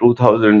2000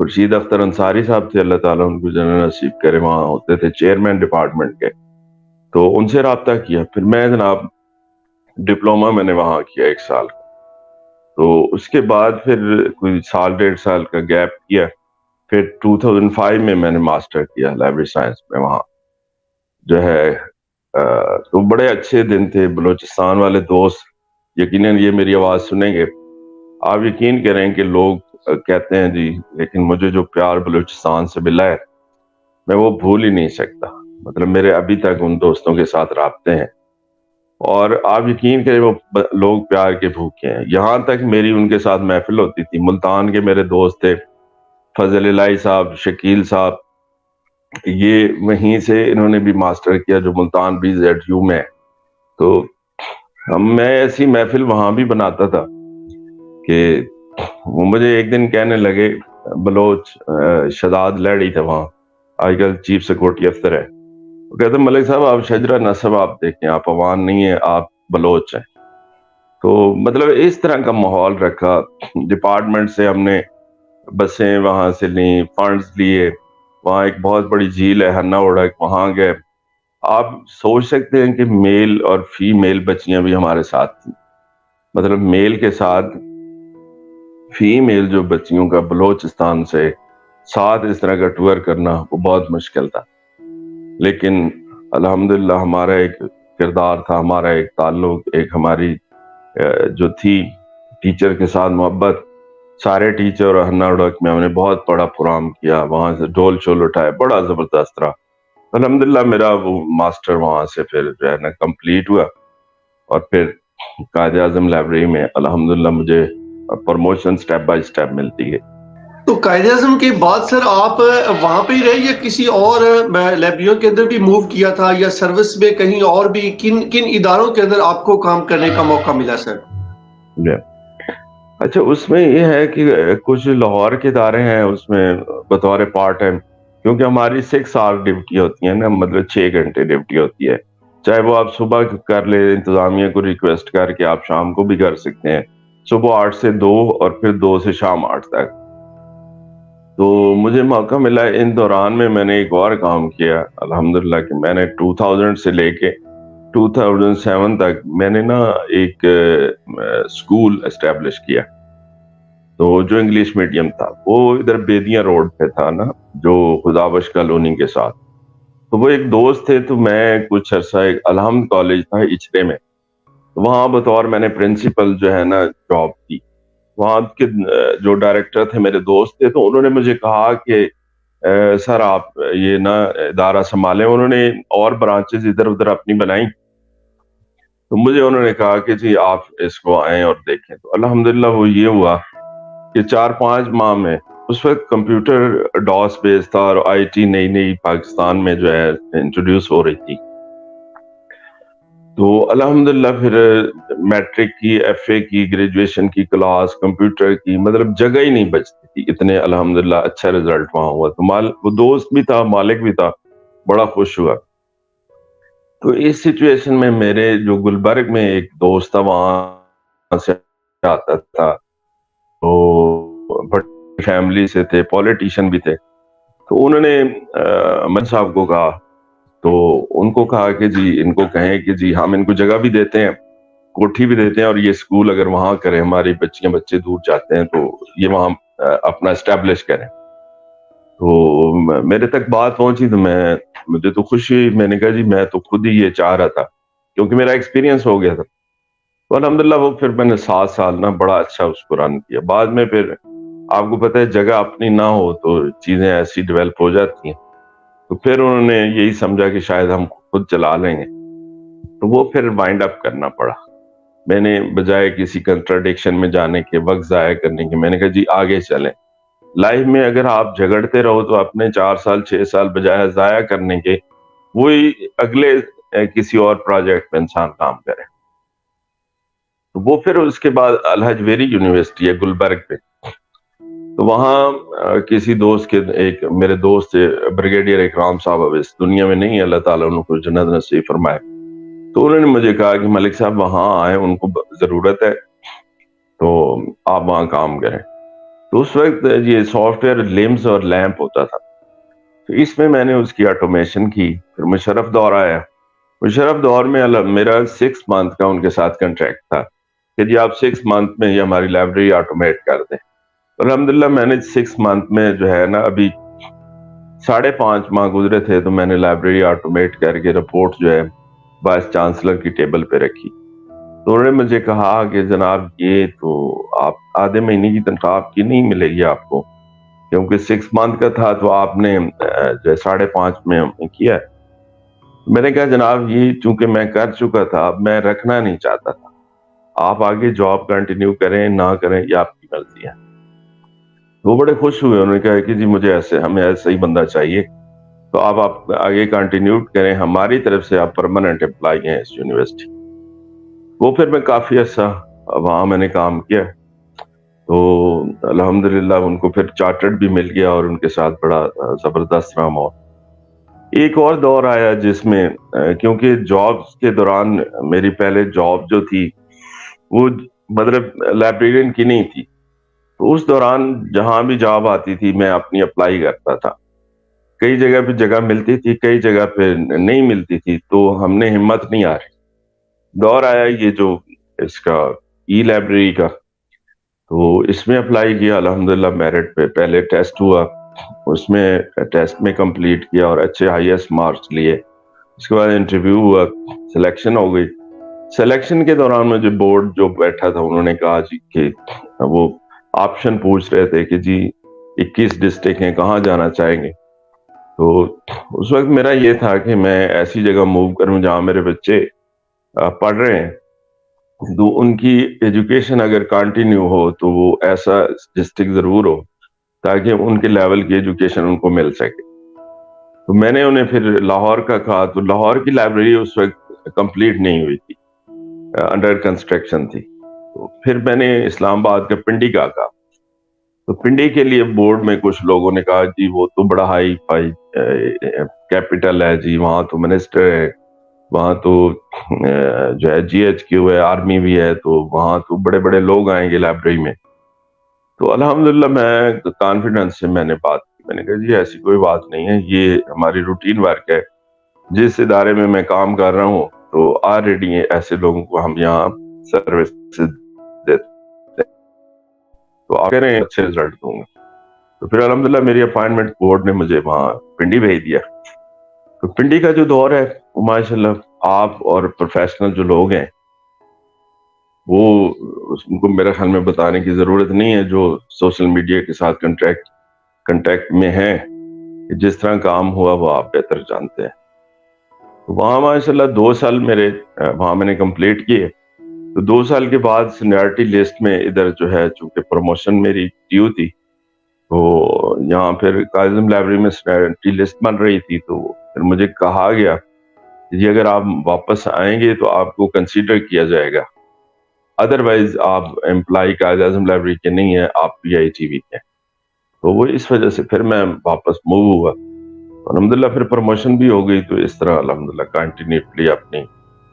خورشید اختر انصاری صاحب تھے، اللہ تعالیٰ ان کو جنت نصیب کرے، وہاں ہوتے تھے چیئرمین ڈپارٹمنٹ کے. تو ان سے رابطہ کیا. پھر میں جناب ڈپلوما میں نے وہاں کیا 1 سال. تو اس کے بعد پھر کوئی سال 1.5 سال کا گیپ کیا. پھر 2005 میں نے ماسٹر کیا لائبریری سائنس میں وہاں جو ہے. تو بڑے اچھے دن تھے. بلوچستان والے دوست یقیناً یہ میری آواز سنیں گے. آپ یقین کریں کہ لوگ کہتے ہیں جی، لیکن مجھے جو پیار بلوچستان سے ملا ہے میں وہ بھول ہی نہیں سکتا. مطلب میرے ابھی تک ان دوستوں کے ساتھ رابطے ہیں، اور آپ یقین کریں وہ لوگ پیار کے بھوکے ہیں. یہاں تک میری ان کے ساتھ محفل ہوتی تھی. ملتان کے میرے دوست تھے فضل الہی صاحب، شکیل صاحب، یہ وہیں سے انہوں نے بھی ماسٹر کیا جو ملتان BZU میں. تو میں ایسی محفل وہاں بھی بناتا تھا کہ وہ مجھے ایک دن کہنے لگے، بلوچ شداد لڑی تھے وہاں، آج کل چیف سیکورٹی افسر ہے. وہ کہتے ملک صاحب آپ شجرہ نسب آپ دیکھیں، آپ عوان نہیں ہیں، آپ بلوچ ہیں. تو مطلب اس طرح کا ماحول رکھا. ڈپارٹمنٹ سے ہم نے بسیں وہاں سے لیں، فنڈز لیے. وہاں ایک بہت بڑی جھیل ہے ہنا اڑک، وہاں گئے. آپ سوچ سکتے ہیں کہ میل اور فیمیل بچیاں بھی ہمارے ساتھ تھیں. مطلب میل کے ساتھ فیمیل جو بچیوں کا بلوچستان سے ساتھ اس طرح کا ٹور کرنا وہ بہت مشکل تھا. لیکن الحمدللہ ہمارا ایک کردار تھا، ہمارا ایک تعلق، ایک ہماری جو تھی ٹیچر کے ساتھ محبت. سارے ٹیچر اور ہنا اڑک میں ہم نے بہت بڑا پروگرام کیا، وہاں سے ڈھول شول اٹھائے، بڑا زبردست رہا. الحمدللہ میرا وہ ماسٹر وہاں سے پھر جو ہے نا کمپلیٹ ہوا، اور پھر قائد اعظم لائبریری میں الحمدللہ مجھے پروموشن سٹیپ بائی سٹیپ ملتی ہے. تو قائد اعظم کے بعد سر آپ وہاں پہ ہی رہے یا کسی اور لائبریریوں کے اندر بھی موو کیا تھا، یا سروس میں کہیں اور بھی کن کن اداروں کے اندر آپ کو کام کرنے کا موقع ملا سر؟ اچھا، اس میں یہ ہے کہ کچھ لاہور کے ادارے ہیں اس میں بطور پارٹ ٹائم، کیونکہ ہماری 6 آور ڈیوٹی ہوتی ہے نا، مطلب 6 گھنٹے ڈیوٹی ہوتی ہے. چاہے وہ آپ صبح کر لیں، انتظامیہ کو ریکویسٹ کر کے آپ شام کو بھی کر سکتے ہیں، صبح 8 سے 2 اور پھر 2 سے شام 8 تک. تو مجھے موقع ملا ان دوران میں نے ایک اور کام کیا الحمدللہ، کہ میں نے 2000 سے لے کے 2007 تک میں نے نا ایک اسکول اسٹیبلش کیا. تو جو انگلش میڈیم تھا وہ ادھر بیدیاں روڈ پہ تھا نا، جو خدابش کالونی کے ساتھ. تو وہ ایک دوست تھے، تو میں کچھ عرصہ ایک الحمد کالج تھا اچرے میں، وہاں بطور میں نے پرنسپل جو ہے نا جاب کی. وہاں کے جو ڈائریکٹر تھے میرے دوست تھے، تو انہوں نے مجھے کہا کہ سر آپ یہ نا ادارہ سنبھالیں. انہوں نے اور برانچز ادھر ادھر اپنی بنائی، تو مجھے انہوں نے کہا کہ جی آپ اس کو آئیں اور دیکھیں. تو الحمدللہ وہ یہ ہوا کہ 4-5 ماہ میں، اس وقت کمپیوٹر ڈاس بیس تھا اور IT نئی پاکستان میں جو ہے انٹروڈیوس ہو رہی تھی. تو الحمدللہ پھر میٹرک کی، FA کی، گریجویشن کی کلاس کمپیوٹر کی، مطلب جگہ ہی نہیں بچتی تھی، اتنے الحمدللہ اچھا رزلٹ وہاں ہوا. تو وہ دوست بھی تھا، مالک بھی تھا، بڑا خوش ہوا. تو اس سچویشن میں میرے جو گلبرگ میں ایک دوست تھا وہاں سے آتا تھا، تو بڑی فیملی سے تھے، پولیٹیشین بھی تھے. تو انہوں نے احمد صاحب کو کہا، تو ان کو کہا کہ جی ان کو کہیں کہ جی ہم ان کو جگہ بھی دیتے ہیں، کوٹھی بھی دیتے ہیں، اور یہ اسکول اگر وہاں کریں، ہماری بچیاں بچے دور جاتے ہیں تو یہ وہاں اپنا اسٹیبلش کریں. تو میرے تک بات پہنچی تو مجھے تو خوشی ہوئی. میں نے کہا جی میں تو خود ہی یہ چاہ رہا تھا، کیونکہ میرا ایکسپیرینس ہو گیا تھا. تو الحمدللہ وہ پھر میں نے 7 سال نا بڑا اچھا اس کو رن کیا. بعد میں پھر آپ کو پتہ ہے جگہ اپنی نہ ہو تو چیزیں ایسی ڈیولپ ہو جاتی ہیں. تو پھر انہوں نے یہی سمجھا کہ شاید ہم خود چلا لیں گے، تو وہ پھر وائنڈ اپ کرنا پڑا. میں نے بجائے کسی کنٹراڈکشن میں جانے کے، وقت ضائع کرنے کے، میں نے کہا جی آگے چلیں. لائف میں اگر آپ جھگڑتے رہو تو اپنے 4 سال 6 سال بجائے ضائع کرنے کے، وہی اگلے کسی اور پروجیکٹ پہ انسان کام کرے. تو وہ پھر اس کے بعد الحج ویری یونیورسٹی ہے گلبرگ پہ، تو وہاں کسی دوست کے، ایک میرے دوست بریگیڈیئر اکرام صاحب اب اس دنیا میں نہیں، اللہ تعالیٰ ان کو جنت نصیب فرمائے. تو انہوں نے مجھے کہا کہ ملک صاحب وہاں آئے، ان کو ضرورت ہے، تو آپ وہاں کام کریں. تو اس وقت یہ سافٹ ویئر لمز اور لیمپ ہوتا تھا، تو اس میں نے اس کی آٹومیشن کی. پھر مشرف دور آیا. مشرف دور میں میرا 6 منتھ کا ان کے ساتھ کنٹریکٹ تھا کہ جی آپ 6 منتھ میں یہ ہماری لائبریری آٹومیٹ کر دیں. الحمدللہ میں نے 6 منتھ میں جو ہے نا، ابھی 5.5 ماہ گزرے تھے تو میں نے لائبریری آٹومیٹ کر کے رپورٹ جو ہے وائس چانسلر کی ٹیبل پہ رکھی. تو انہوں نے مجھے کہا کہ جناب یہ تو آپ آدھے مہینے کی تنخواہ آپ کی نہیں ملے گی آپ کو، کیونکہ 6 منتھ کا تھا تو آپ نے جو 5.5 میں کیا ہے. میں نے کہا جناب یہ چونکہ میں کر چکا تھا، اب میں رکھنا نہیں چاہتا تھا، آپ آگے جاب کنٹینیو کریں نہ کریں یہ آپ کی مرضی ہے. وہ بڑے خوش ہوئے، انہوں نے کہا کہ جی مجھے ہمیں ایسا ہی بندہ چاہیے، تو آپ آگے کنٹینیو کریں، ہماری طرف سے آپ پرماننٹ امپلائی ہیں اس یونیورسٹی. وہ پھر میں کافی عرصہ وہاں میں نے کام کیا، تو الحمدللہ ان کو پھر چارٹرڈ بھی مل گیا اور ان کے ساتھ بڑا زبردست رہا ماحول. ایک اور دور آیا جس میں کیونکہ جابس کے دوران میری پہلے جاب جو تھی وہ مطلب لائبریرین کی نہیں تھی، تو اس دوران جہاں بھی جاب آتی تھی میں اپنی اپلائی کرتا تھا. کئی جگہ پہ جگہ ملتی تھی، کئی جگہ پہ نہیں ملتی تھی، تو ہم نے ہمت نہیں ہاری. دور آیا یہ جو اس کا ای لائبریری کا، تو اس میں اپلائی کیا. الحمدللہ میرٹ پہ پہلے ٹیسٹ ہوا، اس میں ٹیسٹ میں کمپلیٹ کیا اور اچھے ہائیسٹ مارکس لیے. اس کے بعد انٹرویو ہوا، سلیکشن ہو گئی. سلیکشن کے دوران مجھے بورڈ جو بیٹھا تھا انہوں نے کہا جی کہ وہ آپشن پوچھ رہے تھے کہ جی 21 ڈسٹرکٹ ہیں، کہاں جانا چاہیں گے. تو اس وقت میرا یہ تھا کہ میں ایسی جگہ موو کروں جہاں میرے بچے پڑھ رہے ہیں، تو ان کی ایجوکیشن اگر کنٹینیو ہو تو وہ ایسا ڈسٹرکٹ ضرور ہو تاکہ ان کے لیول کی ایجوکیشن ان کو مل سکے. تو میں نے انہیں پھر لاہور کا کہا، تو لاہور کی لائبریری اس وقت کمپلیٹ نہیں ہوئی تھی، انڈر کنسٹرکشن تھی. تو پھر میں نے اسلام آباد کا پنڈی کا کہا. تو پنڈی کے لیے بورڈ میں کچھ لوگوں نے کہا جی وہ تو بڑا ہائی فائی کیپٹل ہے جی، وہاں تو منسٹر ہے، وہاں تو جو ہے جی ایچ کیو ہے، آرمی بھی ہے، تو وہاں تو بڑے بڑے لوگ آئیں گے لائبریری میں. تو الحمدللہ میں کانفیڈنس سے میں نے بات کی. میں نے کہا جی ایسی کوئی بات نہیں ہے، یہ ہماری روٹین ورک ہے، جس ادارے میں میں کام کر رہا ہوں تو آلریڈی ایسے لوگوں کو ہم یہاں سروس دیتے ہیں، تو آپ کہہ رہے ہیں اچھے رزلٹ دوں گا. تو پھر الحمدللہ میری اپائنٹمنٹ بورڈ نے مجھے وہاں پنڈی بھیج دیا. تو پنڈی کا جو دور ہے وہ ماشاءاللہ آپ اور پروفیشنل جو لوگ ہیں وہ ان کو میرے خیال میں بتانے کی ضرورت نہیں ہے، جو سوشل میڈیا کے ساتھ کنٹیکٹ میں ہیں، جس طرح کام ہوا وہ آپ بہتر جانتے ہیں. وہاں ماشاءاللہ 2 سال میرے وہاں میں نے کمپلیٹ کیے. تو 2 سال کے بعد سینیئرٹی لسٹ میں ادھر جو ہے چونکہ پروموشن میری ڈیو تھی، تو یہاں پھر قائد اعظم لائبریری میں سینیئرٹی لسٹ بن رہی تھی. تو پھر مجھے کہا گیا کہ جی اگر آپ واپس آئیں گے تو آپ کو کنسیڈر کیا جائے گا، ادروائز آپ امپلائی قائد اعظم لائبریری کے نہیں ہیں، آپ پی آئی ٹی وی کے. تو وہ اس وجہ سے پھر میں واپس موو ہوا. الحمدللہ پھر پروموشن بھی ہو گئی. تو اس طرح الحمدللہ کنٹینیوٹلی اپنی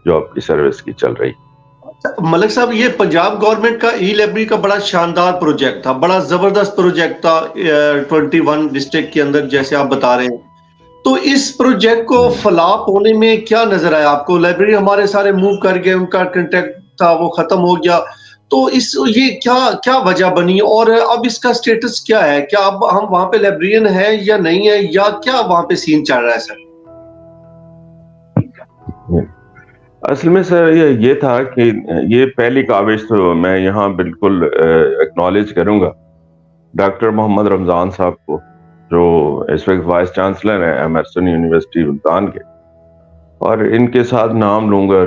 جاب کی سروس کی چل رہی. ملک صاحب یہ پنجاب گورنمنٹ کا ای لائبریری کا بڑا شاندار پروجیکٹ تھا، بڑا زبردست پروجیکٹ تھا 21 ڈسٹرکٹ کے اندر جیسے آپ بتا رہے ہیں. تو اس پروجیکٹ کو فلاپ ہونے میں کیا نظر آیا آپ کو؟ لائبریری ہمارے سارے موو کر گئے، ان کا کنٹیکٹ تھا وہ ختم ہو گیا. تو یہ کیا وجہ بنی اور اب اس کا سٹیٹس کیا ہے؟ کیا اب ہم وہاں پہ لائبریرین ہیں یا نہیں ہے، یا کیا وہاں پہ سین چل رہا ہے سر؟ اصل میں سر یہ تھا کہ یہ پہلی کاوش تو میں یہاں بالکل ایکنالج کروں گا ڈاکٹر محمد رمضان صاحب کو، جو اس وقت وائس چانسلر ہیں ایمرسن یونیورسٹی ملتان کے، اور ان کے ساتھ نام لوں گا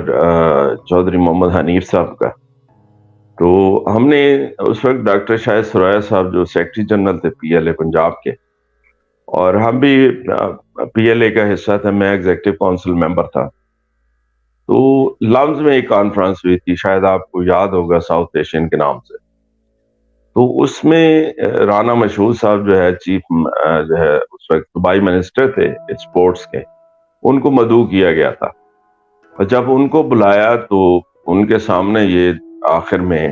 چودھری محمد حنیف صاحب کا. تو ہم نے اس وقت ڈاکٹر شاہد سرایہ صاحب جو سیکرٹری جنرل تھے پی ایل اے پنجاب کے، اور ہم بھی پی ایل اے کا حصہ تھا، میں ایگزیکٹو کونسل ممبر تھا. تو لمز میں ایک کانفرنس ہوئی تھی، شاید آپ کو یاد ہوگا، ساؤتھ ایشین کے نام سے. تو اس میں رانا مشہور صاحب جو ہے چیف جو ہے اس وقت دبئی منسٹر تھے اسپورٹس کے، ان کو مدعو کیا گیا تھا. اور جب ان کو بلایا تو ان کے سامنے یہ آخر میں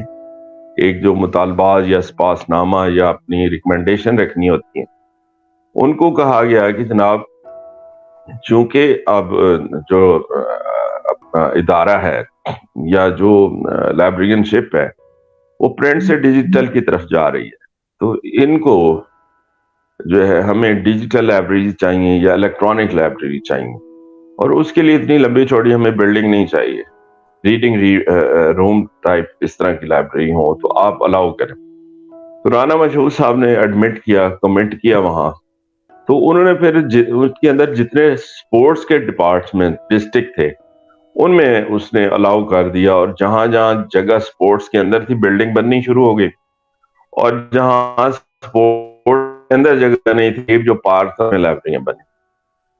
ایک جو مطالبات یا سپاس نامہ یا اپنی ریکمنڈیشن رکھنی ہوتی ہیں، ان کو کہا گیا کہ جناب چونکہ اب جو اپنا ادارہ ہے یا جو لائبریرین شپ ہے وہ پرنٹ سے ڈیجیٹل کی طرف جا رہی ہے، تو ان کو جو ہے ہمیں ڈیجیٹل لائبریری چاہیے یا الیکٹرانک لائبریری چاہیے، اور اس کے لیے اتنی لمبی چوڑی ہمیں بلڈنگ نہیں چاہیے، ریڈنگ روم ٹائپ اس طرح کی لائبریری ہو تو آپ الاؤ کریں۔ تو رانا مشہور صاحب نے ایڈمٹ کیا، کمنٹ کیا وہاں، تو انہوں نے پھر اس کے اندر جتنے سپورٹس کے ڈپارٹمنٹ ڈسٹرکٹ تھے ان میں اس نے الاؤ کر دیا، اور جہاں جہاں جگہ سپورٹس کے اندر تھی بلڈنگ بننی شروع ہو گئی، اور جہاں سپورٹ کے اندر جگہ نہیں تھی جو پارک تھا میں لائبریریاں بنی۔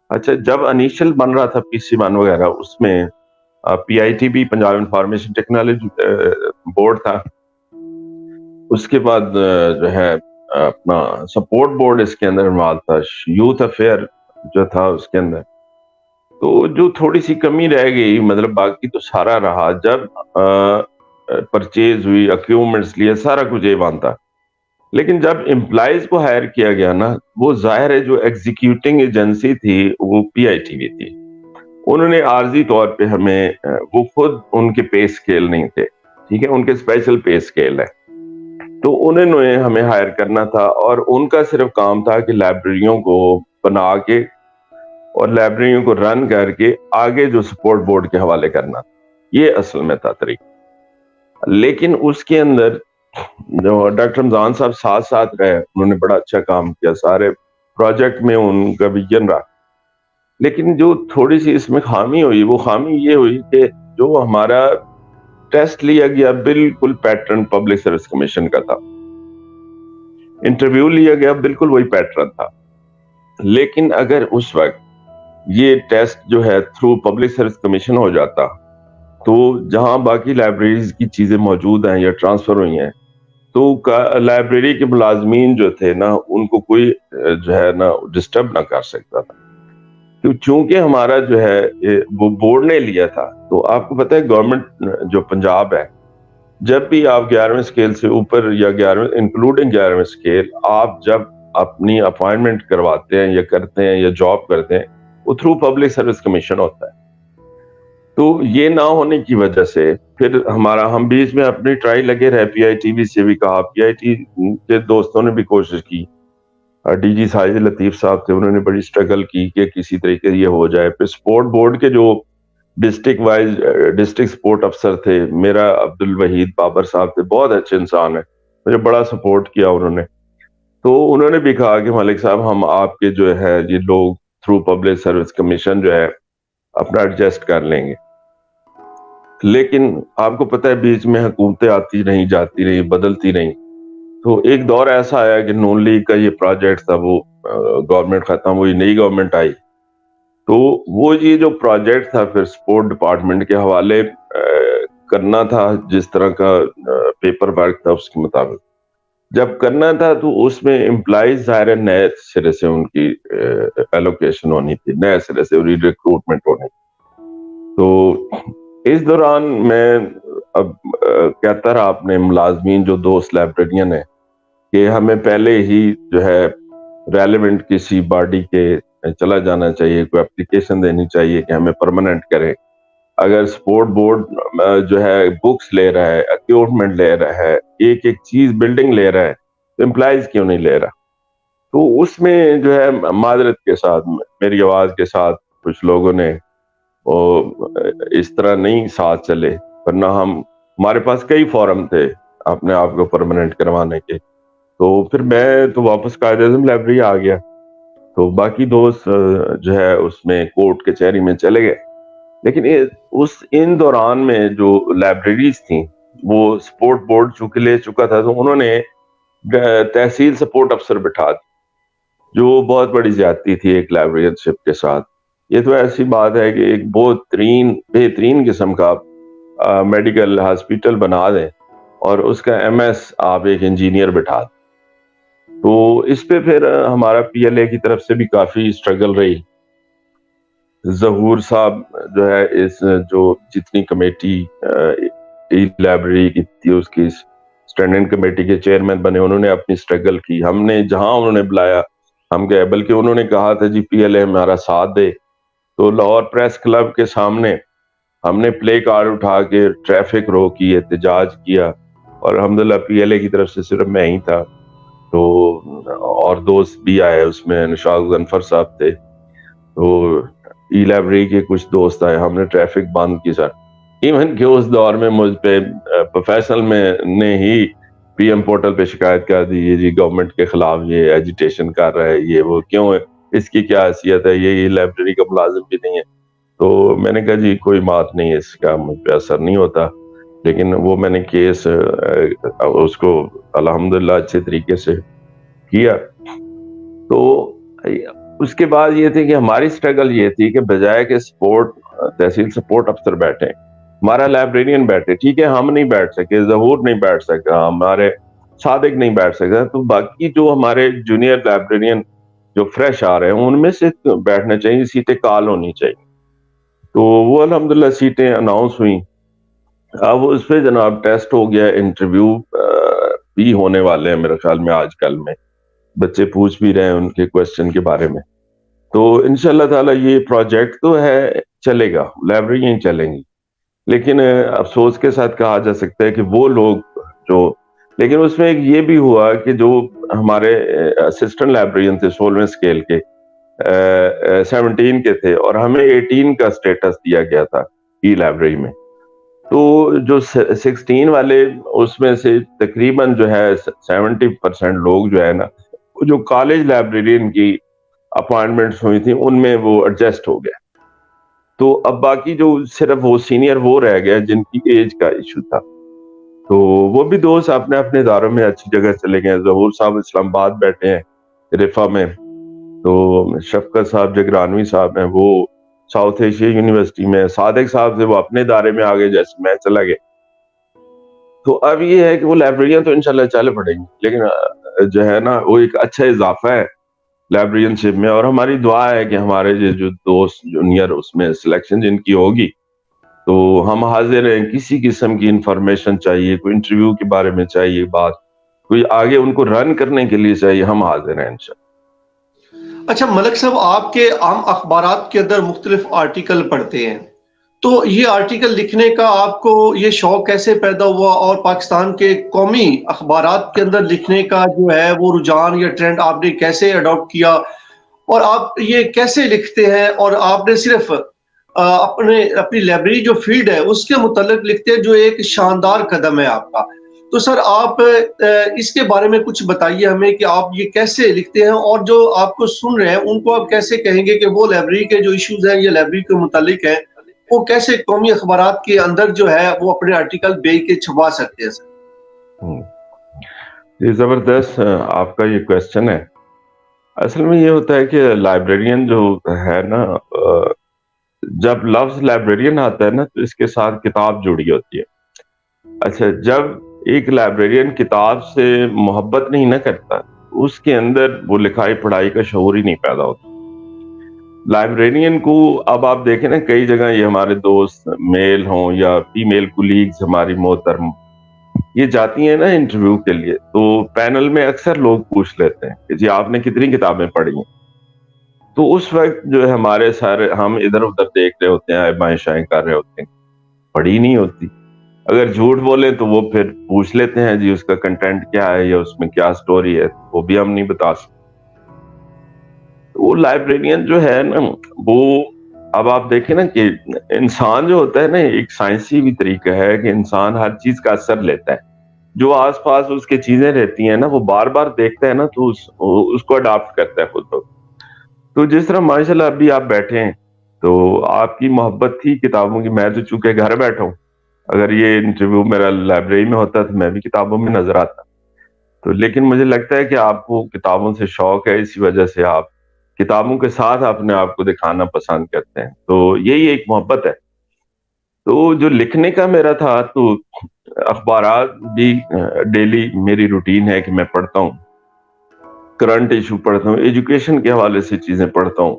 اچھا، جب انیشل بن رہا تھا PC1 وغیرہ، اس میں PITB Punjab information technology board تھا، اس کے بعد جو ہے اپنا سپورٹ بورڈ اس کے اندر انوالو تھا، یوتھ افیئر جو تھا اس کے اندر، تو جو تھوڑی سی کمی رہ گئی، مطلب باقی تو سارا رہا، جب پرچیز ہوئی، اکیوپمنٹس لیے، سارا کچھ A1 تھا، لیکن جب امپلائیز کو ہائر کیا گیا نا، وہ ظاہر ہے جو ایگزیکیوٹنگ ایجنسی تھی وہ PITB تھی، انہوں نے عارضی طور پہ ہمیں وہ خود ان کے پے اسکیل نہیں تھے، ٹھیک ہے، ان کے اسپیشل پے اسکیل ہے، تو انہوں نے ہمیں ہائر کرنا تھا، اور ان کا صرف کام تھا کہ لائبریریوں کو بنا کے اور لائبریریوں کو رن کر کے آگے جو سپورٹ بورڈ کے حوالے کرنا، یہ اصل میں تھا طریقہ۔ لیکن اس کے اندر جو ڈاکٹر رمضان صاحب ساتھ ساتھ رہے، انہوں نے بڑا اچھا کام کیا، سارے پروجیکٹ میں ان کا ویژن رہا، لیکن جو تھوڑی سی اس میں خامی ہوئی، وہ خامی یہ ہوئی کہ جو ہمارا ٹیسٹ لیا گیا بالکل پیٹرن پبلک سروس کمیشن کا تھا، انٹرویو لیا گیا بالکل وہی پیٹرن تھا، لیکن اگر اس وقت یہ ٹیسٹ جو ہے تھرو پبلک سروس کمیشن ہو جاتا تو جہاں باقی لائبریریز کی چیزیں موجود ہیں یا ٹرانسفر ہوئی ہیں تو لائبریری کے ملازمین جو تھے نا ان کو کوئی جو ہے نا ڈسٹرب نہ کر سکتا تھا، چونکہ ہمارا جو ہے وہ بورڈ نے لیا تھا۔ تو آپ کو پتہ ہے گورنمنٹ جو پنجاب ہے، جب بھی آپ 11ویں اسکیل سے اوپر یا 11ویں انکلوڈنگ 11ویں اسکیل آپ جب اپنی اپائنٹمنٹ کرواتے ہیں یا کرتے ہیں یا جاب کرتے ہیں، وہ تھرو پبلک سروس کمیشن ہوتا ہے۔ تو یہ نہ ہونے کی وجہ سے پھر ہم بیچ میں اپنی ٹرائی لگے رہے، PITB سے بھی کہا، PIT کے دوستوں نے بھی کوشش کی، DG ساجد لطیف صاحب تھے، انہوں نے بڑی سٹرگل کی کہ کسی طریقے یہ ہو جائے۔ پھر سپورٹ بورڈ کے جو ڈسٹرکٹ وائز ڈسٹرکٹ سپورٹ افسر تھے، میرا عبد الوحید بابر صاحب تھے، بہت اچھے انسان ہیں، مجھے بڑا سپورٹ کیا انہوں نے، تو انہوں نے بھی کہا کہ ملک صاحب ہم آپ کے جو ہے یہ لوگ تھرو پبلک سروس کمیشن جو ہے اپنا ایڈجسٹ کر لیں گے۔ لیکن آپ کو پتہ ہے بیچ میں حکومتیں آتی نہیں، جاتی نہیں، بدلتی نہیں، تو ایک دور ایسا آیا کہ نون لیگ کا یہ پروجیکٹ تھا وہ گورنمنٹ ختم ہوئی، نئی گورنمنٹ آئی، تو وہ یہ جو پروجیکٹ تھا پھر سپورٹ ڈپارٹمنٹ کے حوالے کرنا تھا، جس طرح کا پیپر ورک تھا اس کے مطابق جب کرنا تھا تو اس میں امپلائیز ظاہر نئے سرے سے ان کی ایلوکیشن ہونی تھی، نئے سرے سے ریکروٹمنٹ ہونی تھی۔ تو اس دوران میں اب کہتا رہا اپنے ملازمین جو دوست لائبریرین ہیں کہ ہمیں پہلے ہی جو ہے ریلیونٹ کسی باڈی کے چلا جانا چاہیے، کوئی اپلیکیشن دینی چاہیے کہ ہمیں پرماننٹ کرے۔ اگر سپورٹ بورڈ جو ہے بکس لے رہا ہے، اکیوپمنٹ لے رہا ہے، ایک ایک چیز بلڈنگ لے رہا ہے، تو امپلائیز کیوں نہیں لے رہا؟ تو اس میں جو ہے معذرت کے ساتھ میری آواز کے ساتھ کچھ لوگوں نے اس طرح نہیں ساتھ چلے، ورنہ ہمارے پاس کئی فورم تھے اپنے آپ کو پرماننٹ کروانے کے۔ تو پھر میں تو واپس قائد اعظم لائبریری آ گیا، تو باقی دوست جو ہے اس میں کورٹ کچہری میں چلے گئے، لیکن ان دوران میں جو لائبریریز تھیں وہ سپورٹ بورڈ چونکہ لے چکا تھا تو انہوں نے تحصیل سپورٹ افسر بٹھا دی، جو بہت بڑی زیادتی تھی ایک لائبریرین شپ کے ساتھ۔ یہ تو ایسی بات ہے کہ ایک بہترین قسم کا میڈیکل ہاسپیٹل بنا دیں اور اس کا MS آپ ایک انجینئر بٹھا دیں۔ تو اس پہ پھر ہمارا PLA کی طرف سے بھی کافی سٹرگل رہی۔ ظہور صاحب جو ہے اس جو جتنی کمیٹی لائبریری کی تھی اس کی اسٹینڈنگ کمیٹی کے چیئرمین بنے, انہوں نے اپنی اسٹرگل کی, ہم نے جہاں انہوں نے بلایا ہم گئے, بلکہ انہوں نے کہا تھا جی پی ایل اے ہمارا ساتھ دے, تو لاہور پریس کلب کے سامنے ہم نے پلے کارڈ اٹھا کے ٹریفک روکی, احتجاج کیا, اور الحمدللہ پی ایل اے کی طرف سے صرف میں ہی تھا, تو اور دوست بھی آئے, اس میں نشاط غنفر صاحب تھے, تو ای لائبریری کے کچھ دوست آئے, ہم نے ٹریفک بند کی سر. ایون کہ اس دور میں مجھ پہ پروفیشنل میں نے ہی پی ایم پورٹل پہ شکایت کر دی, یہ جی گورنمنٹ کے خلاف یہ ایجیٹیشن کر رہا ہے, یہ وہ کیوں ہے, اس کی کیا حیثیت ہے, یہ لائبریری کا ملازم بھی نہیں ہے. تو میں نے کہا جی کوئی بات نہیں, اس کا مجھ پہ اثر نہیں ہوتا, لیکن وہ میں نے کیس اس کو الحمدللہ اچھے طریقے سے کیا. تو اس کے بعد یہ تھی کہ ہماری سٹرگل یہ تھی کہ بجائے کہ سپورٹ تحصیل سپورٹ افسر بیٹھے, ہمارا لائبریرین بیٹھے, ٹھیک ہے ہم نہیں بیٹھ سکے, ظہور نہیں بیٹھ سکا, ہمارے صادق نہیں بیٹھ سکتا, تو باقی جو ہمارے جونیئر لائبریرین جو فریش آ رہے ہیں ان میں سے بیٹھنا چاہیے, سیٹیں کال ہونی چاہیے. تو وہ الحمدللہ سیٹیں اناؤنس ہوئیں. اب اس پہ جناب ٹیسٹ ہو گیا, انٹرویو بھی ہونے والے ہیں میرے خیال میں آج کل میں, بچے پوچھ بھی رہے ہیں ان کے کوسچن کے بارے میں. تو انشاءاللہ تعالی یہ پروجیکٹ تو ہے, چلے گا, لائبریریاں چلیں گی, لیکن افسوس کے ساتھ کہا جا سکتا ہے کہ وہ لوگ جو, لیکن اس میں ایک یہ بھی ہوا کہ جو ہمارے اسسٹنٹ لائبریرین تھے 16ویں اسکیل کے 17 کے تھے, اور ہمیں 18 کا سٹیٹس دیا گیا تھا ای لائبریری میں. تو جو 16 والے اس میں سے تقریباً جو ہے 70% لوگ جو ہے نا, جو کالج لائبریرین کی اپوائنٹمنٹس ہوئی تھی ان میں وہ ایڈجسٹ ہو گئے. تو اب باقی جو صرف وہ سینئر وہ رہ گئے جن کی ایج کا ایشو تھا, تو وہ بھی دوست اپنے اپنے اداروں میں اچھی جگہ چلے گئے. ظہور صاحب اسلام آباد بیٹھے ہیں رفا میں, تو شفقت صاحب جگرانوی صاحب ہیں وہ ساؤتھ ایشیا یونیورسٹی میں, صادق صاحب سے وہ اپنے ادارے میں آگے جیسے میں چلا گیا. تو اب یہ ہے کہ وہ لائبریریاں تو انشاءاللہ چل پڑیں گی, لیکن جو ہے نا وہ ایک اچھا اضافہ ہے لائبریرین شپ میں, اور ہماری دعا ہے کہ ہمارے جو دوست جونیئر اس میں سلیکشن جن کی ہوگی تو ہم حاضر ہیں. کسی قسم کی انفارمیشن چاہیے, کوئی انٹرویو کے بارے میں چاہیے بات, کوئی آگے ان کو رن کرنے کے لیے چاہیے, ہم حاضر ہیں انشاءاللہ. اچھا ملک صاحب, آپ کے عام اخبارات کے اندر مختلف آرٹیکل پڑھتے ہیں, تو یہ آرٹیکل لکھنے کا آپ کو یہ شوق کیسے پیدا ہوا, اور پاکستان کے قومی اخبارات کے اندر لکھنے کا جو ہے وہ رجحان یا ٹرینڈ آپ نے کیسے اڈاپٹ کیا, اور آپ یہ کیسے لکھتے ہیں, اور آپ نے صرف اپنی لائبریری جو فیلڈ ہے اس کے متعلق لکھتے ہیں جو ایک شاندار قدم ہے آپ کا. تو سر آپ اس کے بارے میں کچھ بتائیے ہمیں کہ آپ یہ کیسے لکھتے ہیں, اور جو آپ کو سن رہے ہیں ان کو آپ کیسے کہیں گے کہ وہ لائبریری کے جو ایشوز ہیں یا لائبریری کے متعلق ہیں وہ کیسے قومی اخبارات کے اندر جو ہے وہ اپنے آرٹیکل بیچ کے چھپا سکتے ہیں سر. یہ زبردست آپ کا یہ کویسچن ہے. اصل میں یہ ہوتا ہے کہ لائبریرین جو ہے نا, جب لفظ لائبریرین آتا ہے نا تو اس کے ساتھ کتاب جڑی ہوتی ہے. اچھا, جب ایک لائبریرین کتاب سے محبت نہیں نہ کرتا, اس کے اندر وہ لکھائی پڑھائی کا شعور ہی نہیں پیدا ہوتا. لائبریرین کو اب آپ دیکھیں نا, کئی جگہ یہ ہمارے دوست میل ہوں یا فیمیل کولیگز ہماری محترم, یہ جاتی ہیں نا انٹرویو کے لیے, تو پینل میں اکثر لوگ پوچھ لیتے ہیں کہ جی آپ نے کتنی کتابیں پڑھی ہیں. تو اس وقت جو ہے ہمارے سارے ہم ادھر ادھر دیکھ رہے ہوتے ہیں, بائیں شائیں کر رہے ہوتے ہیں, پڑھی نہیں ہوتی. اگر جھوٹ بولے تو وہ پھر پوچھ لیتے ہیں جی اس کا کنٹینٹ کیا ہے یا اس میں کیا سٹوری ہے, وہ بھی ہم نہیں بتا سکتے. وہ لائبریرین جو ہے نا وہ, اب آپ دیکھیں نا کہ انسان جو ہوتا ہے نا, ایک سائنسی بھی طریقہ ہے کہ انسان ہر چیز کا اثر لیتا ہے. جو آس پاس اس کے چیزیں رہتی ہیں نا وہ بار بار دیکھتا ہے نا, تو اس کو اڈاپٹ کرتا ہے خود بخود. تو جس طرح ماشاءاللہ ابھی آپ بیٹھے ہیں تو آپ کی محبت تھی کتابوں کی, میں تو چونکہ گھر بیٹھا ہوں, اگر یہ انٹرویو میرا لائبریری میں ہوتا تو میں بھی کتابوں میں نظر آتا. تو لیکن مجھے لگتا ہے کہ آپ کو کتابوں سے شوق ہے, اسی وجہ سے آپ کتابوں کے ساتھ اپنے آپ کو دکھانا پسند کرتے ہیں, تو یہی ایک محبت ہے. تو جو لکھنے کا میرا تھا, تو اخبارات بھی ڈیلی میری روٹین ہے کہ میں پڑھتا ہوں, کرنٹ ایشو پڑھتا ہوں, ایجوکیشن کے حوالے سے چیزیں پڑھتا ہوں.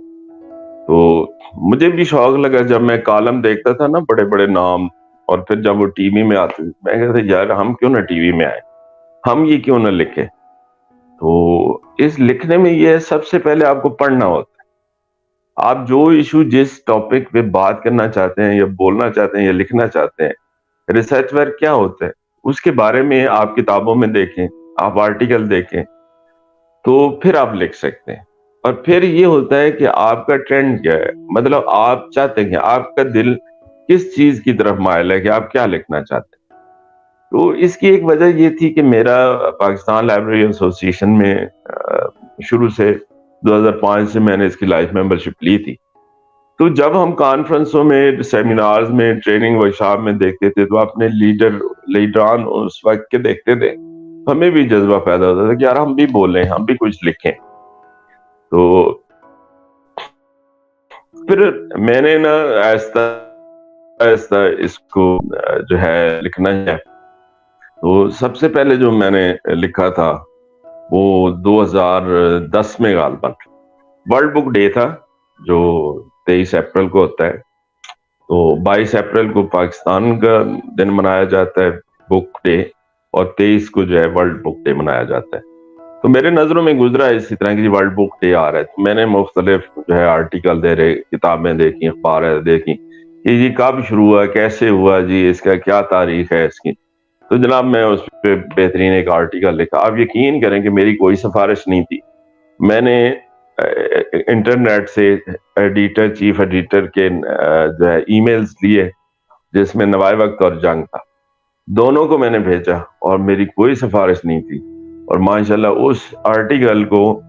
تو مجھے بھی شوق لگا جب میں کالم دیکھتا تھا نا بڑے بڑے نام, اور پھر جب وہ ٹی وی میں آتے, میں کہتا یار ہم کیوں نہ ٹی وی میں آئے. ہم یہ کیوں نہ لکھیں. تو اس لکھنے میں یہ ہے سب سے پہلے آپ کو پڑھنا ہوتا ہے. آپ جو ایشو جس ٹاپک پہ بات کرنا چاہتے ہیں یا بولنا چاہتے ہیں یا لکھنا چاہتے ہیں، ریسرچ ورک کیا ہوتا ہے اس کے بارے میں آپ کتابوں میں دیکھیں، آپ آرٹیکل دیکھیں، تو پھر آپ لکھ سکتے ہیں. اور پھر یہ ہوتا ہے کہ آپ کا ٹرینڈ کیا ہے، مطلب آپ چاہتے ہیں کہ آپ کا دل کس چیز کی طرف مائل ہے کہ آپ کیا لکھنا چاہتے ہیں. تو اس کی ایک وجہ یہ تھی کہ میرا پاکستان لائبریری ایسوسی ایشن میں شروع سے 2005 سے میں نے اس کی لائف ممبرشپ لی تھی. تو جب ہم کانفرنسوں میں، سیمینارز میں، ٹریننگ ورکشاپ میں دیکھتے تھے تو اپنے لیڈران اس وقت کے دیکھتے تھے، ہمیں بھی جذبہ پیدا ہوتا تھا کہ یار ہم بھی بولیں، ہم بھی کچھ لکھیں. تو پھر میں نے نا آہستہ آہستہ اس کو جو ہے لکھنا ہے. تو سب سے پہلے جو میں نے لکھا تھا وہ 2010 میں غالباً ورلڈ بک ڈے تھا جو 23 اپریل کو ہوتا ہے. تو 22 اپریل کو پاکستان کا دن منایا جاتا ہے بک ڈے، اور 23 کو جو ہے ورلڈ بک ڈے منایا جاتا ہے. تو میرے نظروں میں گزرا اسی طرح کی ورلڈ بک ڈے آ رہا ہے. تو میں نے مختلف جو ہے آرٹیکل دے رہے، کتابیں دیکھی، اخباریں دیکھی کہ یہ کب شروع ہوا، کیسے ہوا جی، اس کا کیا تاریخ ہے اس کی. تو جناب میں اس پہ بہترین ایک آرٹیکل لکھا. آپ یقین کریں کہ میری کوئی سفارش نہیں تھی. میں نے انٹرنیٹ سے ایڈیٹر، چیف ایڈیٹر کے جو ہے ای میلز لیے جس میں نوائے وقت اور جنگ تھا، دونوں کو میں نے بھیجا اور میری کوئی سفارش نہیں تھی. اور ماشاءاللہ اس آرٹیکل کو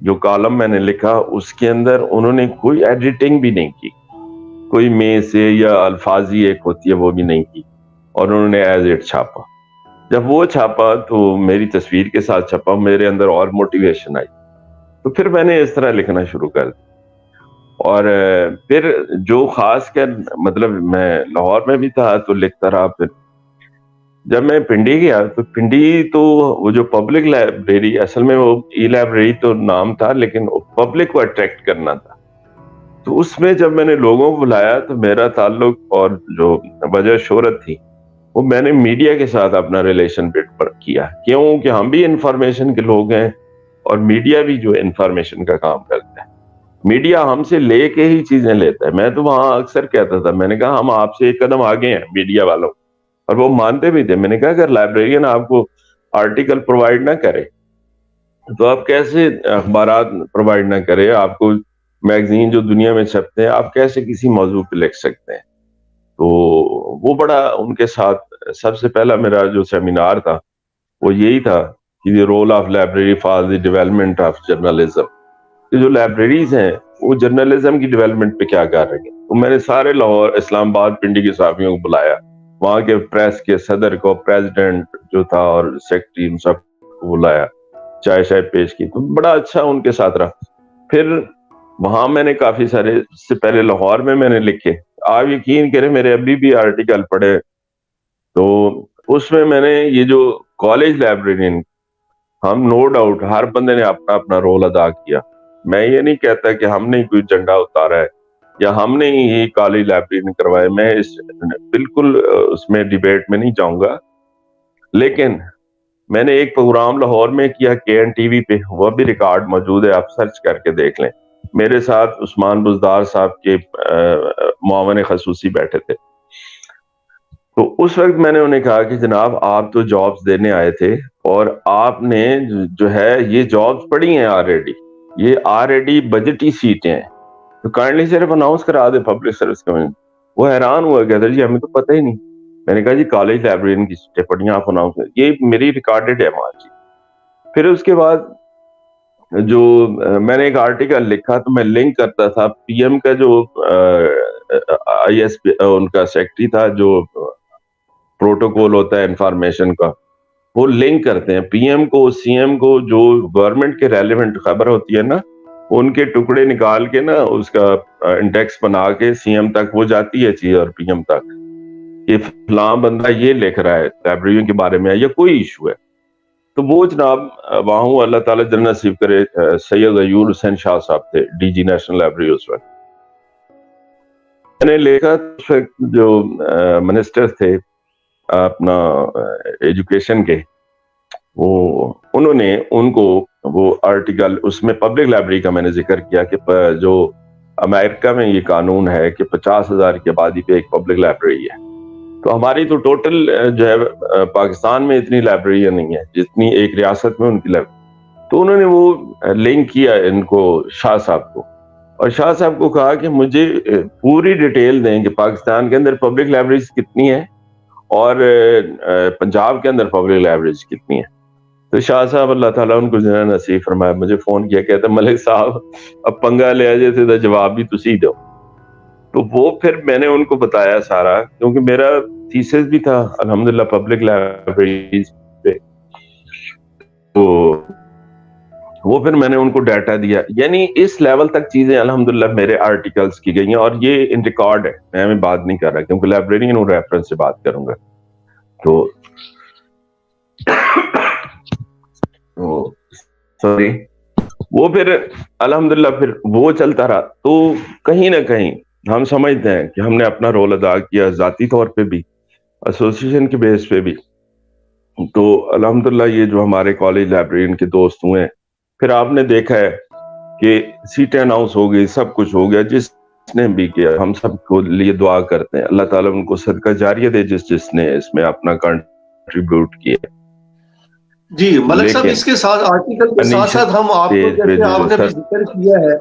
جو کالم میں نے لکھا اس کے اندر انہوں نے کوئی ایڈیٹنگ بھی نہیں کی، کوئی میں سے یا الفاظی ایک ہوتی ہے وہ بھی نہیں کی، اور انہوں نے ایز اٹ چھاپا. جب وہ چھاپا تو میری تصویر کے ساتھ چھپا، میرے اندر اور موٹیویشن آئی. تو پھر میں نے اس طرح لکھنا شروع کر دیا. اور پھر جو خاص کر مطلب میں لاہور میں بھی تھا تو لکھتا رہا. پھر جب میں پنڈی گیا تو پنڈی تو وہ جو پبلک لائبریری، اصل میں وہ ای لائبریری تو نام تھا لیکن پبلک کو اٹریکٹ کرنا تھا. تو اس میں جب میں نے لوگوں کو بلایا تو میرا تعلق اور جو وجہ شہرت تھی وہ میں نے میڈیا کے ساتھ اپنا ریلیشن بلڈ کیا. کیوں کہ ہم بھی انفارمیشن کے لوگ ہیں اور میڈیا بھی جو انفارمیشن کا کام کرتا ہے. میڈیا ہم سے لے کے ہی چیزیں لیتا ہے. میں تو وہاں اکثر کہتا تھا، میں نے کہا ہم آپ سے ایک قدم آگے ہیں میڈیا والوں، اور وہ مانتے بھی تھے. میں نے کہا اگر لائبریرین آپ کو آرٹیکل پرووائڈ نہ کرے تو آپ کیسے اخبارات پرووائڈ نہ کرے، آپ کو میگزین جو دنیا میں چھپتے ہیں آپ کیسے کسی موضوع پہ لکھ سکتے ہیں. تو وہ بڑا ان کے ساتھ سب سے پہلا میرا جو سیمینار تھا وہ یہی تھا کہ role of library for the development of journalism. جو لائبریریز ہیں وہ جرنلزم کی ڈیولپمنٹ پہ کیا کر رہے ہیں. تو میں نے سارے لاہور، اسلام آباد، پنڈی کے صحافیوں کو بلایا، وہاں کے پریس کے صدر کو، پریزیڈنٹ جو تھا اور سیکرٹری، ان سب کو بلایا، چائے شائے پیش کی. تو بڑا اچھا ان کے ساتھ رہا. پھر وہاں میں نے کافی سارے، اس سے پہلے لاہور میں نے لکھے. آپ یقین کریں میرے ابھی بھی آرٹیکل پڑھے تو اس میں نے یہ جو کالج لائبریرین، ہم نو ڈاؤٹ ہر بندے نے اپنا اپنا رول ادا کیا. میں یہ نہیں کہتا کہ ہم نے کوئی جھنڈا اتارا ہے یا ہم نے یہ کالج لائبریرین کروائے، میں اس بالکل اس میں ڈیبیٹ میں نہیں جاؤں گا. لیکن میں نے ایک پروگرام لاہور میں کیا KNTV پہ، وہ بھی ریکارڈ موجود ہے، آپ سرچ کر کے دیکھ لیں. میرے ساتھ عثمان بزدار صاحب کے معاون خصوصی بیٹھے تھے. تو اس وقت میں نے انہیں کہا کہ جناب آپ تو جابز دینے آئے تھے اور آپ نے جو ہے یہ جابز پڑھی ہیں آلریڈی، یہ آلریڈی بجٹی سیٹیں ہیں، تو کائنڈلی صرف اناؤنس کرا دے پبلک سروس کمیشن. وہ حیران ہوا، کہتا جی ہمیں تو پتہ ہی نہیں. میں نے کہا جی کالج لائبریرین کی سیٹیں پڑھی ہیں، آپ اناؤنس کریں. یہ میری ریکارڈڈ ہے وہاں چیز. پھر اس کے بعد جو میں نے ایک آرٹیکل لکھا تو میں لنک کرتا تھا پی ایم کا جو IS ان کا سیکرٹری تھا، جو پروٹوکول ہوتا ہے انفارمیشن کا، وہ لنک کرتے ہیں پی ایم کو، سی ایم کو. جو گورنمنٹ کے ریلیونٹ خبر ہوتی ہے نا، ان کے ٹکڑے نکال کے نا اس کا انڈیکس بنا کے سی ایم تک وہ جاتی ہے چیز، اور پی ایم تک کہ فلاں بندہ یہ لکھ رہا ہے لائبریریوں کے بارے میں یا کوئی ایشو ہے. تو وہ جناب وہاں ہوں، اللہ تعالیٰ جنت نصیب کرے، سید ایوب حسین شاہ صاحب تھے DG نیشنل لائبریری اس وقت. میں نے لکھا اس وقت جو منسٹر تھے اپنا ایجوکیشن کے، وہ انہوں نے ان کو وہ آرٹیکل اس میں پبلک لائبریری کا میں نے ذکر کیا کہ جو امریکہ میں یہ قانون ہے کہ 50,000 کی آبادی پہ ایک پبلک لائبریری ہے. تو ہماری تو ٹوٹل جو ہے پاکستان میں اتنی لائبریریاں نہیں ہے جتنی ایک ریاست میں ان کی لائبریری. تو انہوں نے وہ لنک کیا ان کو شاہ صاحب کو, اور شاہ صاحب کو کہا کہ مجھے پوری ڈیٹیل دیں کہ پاکستان کے اندر پبلک لائبریریز کتنی ہیں اور پنجاب کے اندر پبلک لائبریریز کتنی ہیں. تو شاہ صاحب اللہ تعالیٰ ان کو جنہیں نصیب فرمایا, مجھے فون کیا, کہتا ملک صاحب اب پنگا لے آجے تھے تو جواب بھی تسی دو. تو وہ پھر میں نے ان کو بتایا سارا, کیونکہ میرا تھیسس بھی تھا الحمدللہ پبلک لائبریریز پہ. تو وہ پھر میں نے ان کو ڈیٹا دیا, یعنی اس لیول تک چیزیں الحمدللہ میرے آرٹیکلز کی گئی ہیں, اور یہ ان ریکارڈ ہے, میں ہمیں بات نہیں کر رہا کیونکہ لائبریرین اور ریفرنس سے بات کروں گا. تو سوری, وہ پھر الحمدللہ پھر وہ چلتا رہا. تو کہیں نہ کہیں ہم سمجھتے ہیں کہ ہم نے اپنا رول ادا کیا, ذاتی طور پہ بھی, ایسوسیشن کے بیس پہ بھی. تو الحمدللہ یہ جو ہمارے کالج لائبریرین کے دوست ہوئے, پھر آپ نے دیکھا ہے کہ سیٹیں اناؤنس ہو گئی, سب کچھ ہو گیا. جس نے بھی کیا ہم سب کو لیے دعا کرتے ہیں, اللہ تعالیٰ ان کو صدقہ جاریہ دے جس نے اس میں اپنا کنٹریبیوٹ کیا. جی ملک صاحب, اس کے ساتھ آرٹیکل کے ساتھ ساتھ ہم آپ کو, جیسے آپ نے بھی ذکر کیا ہے,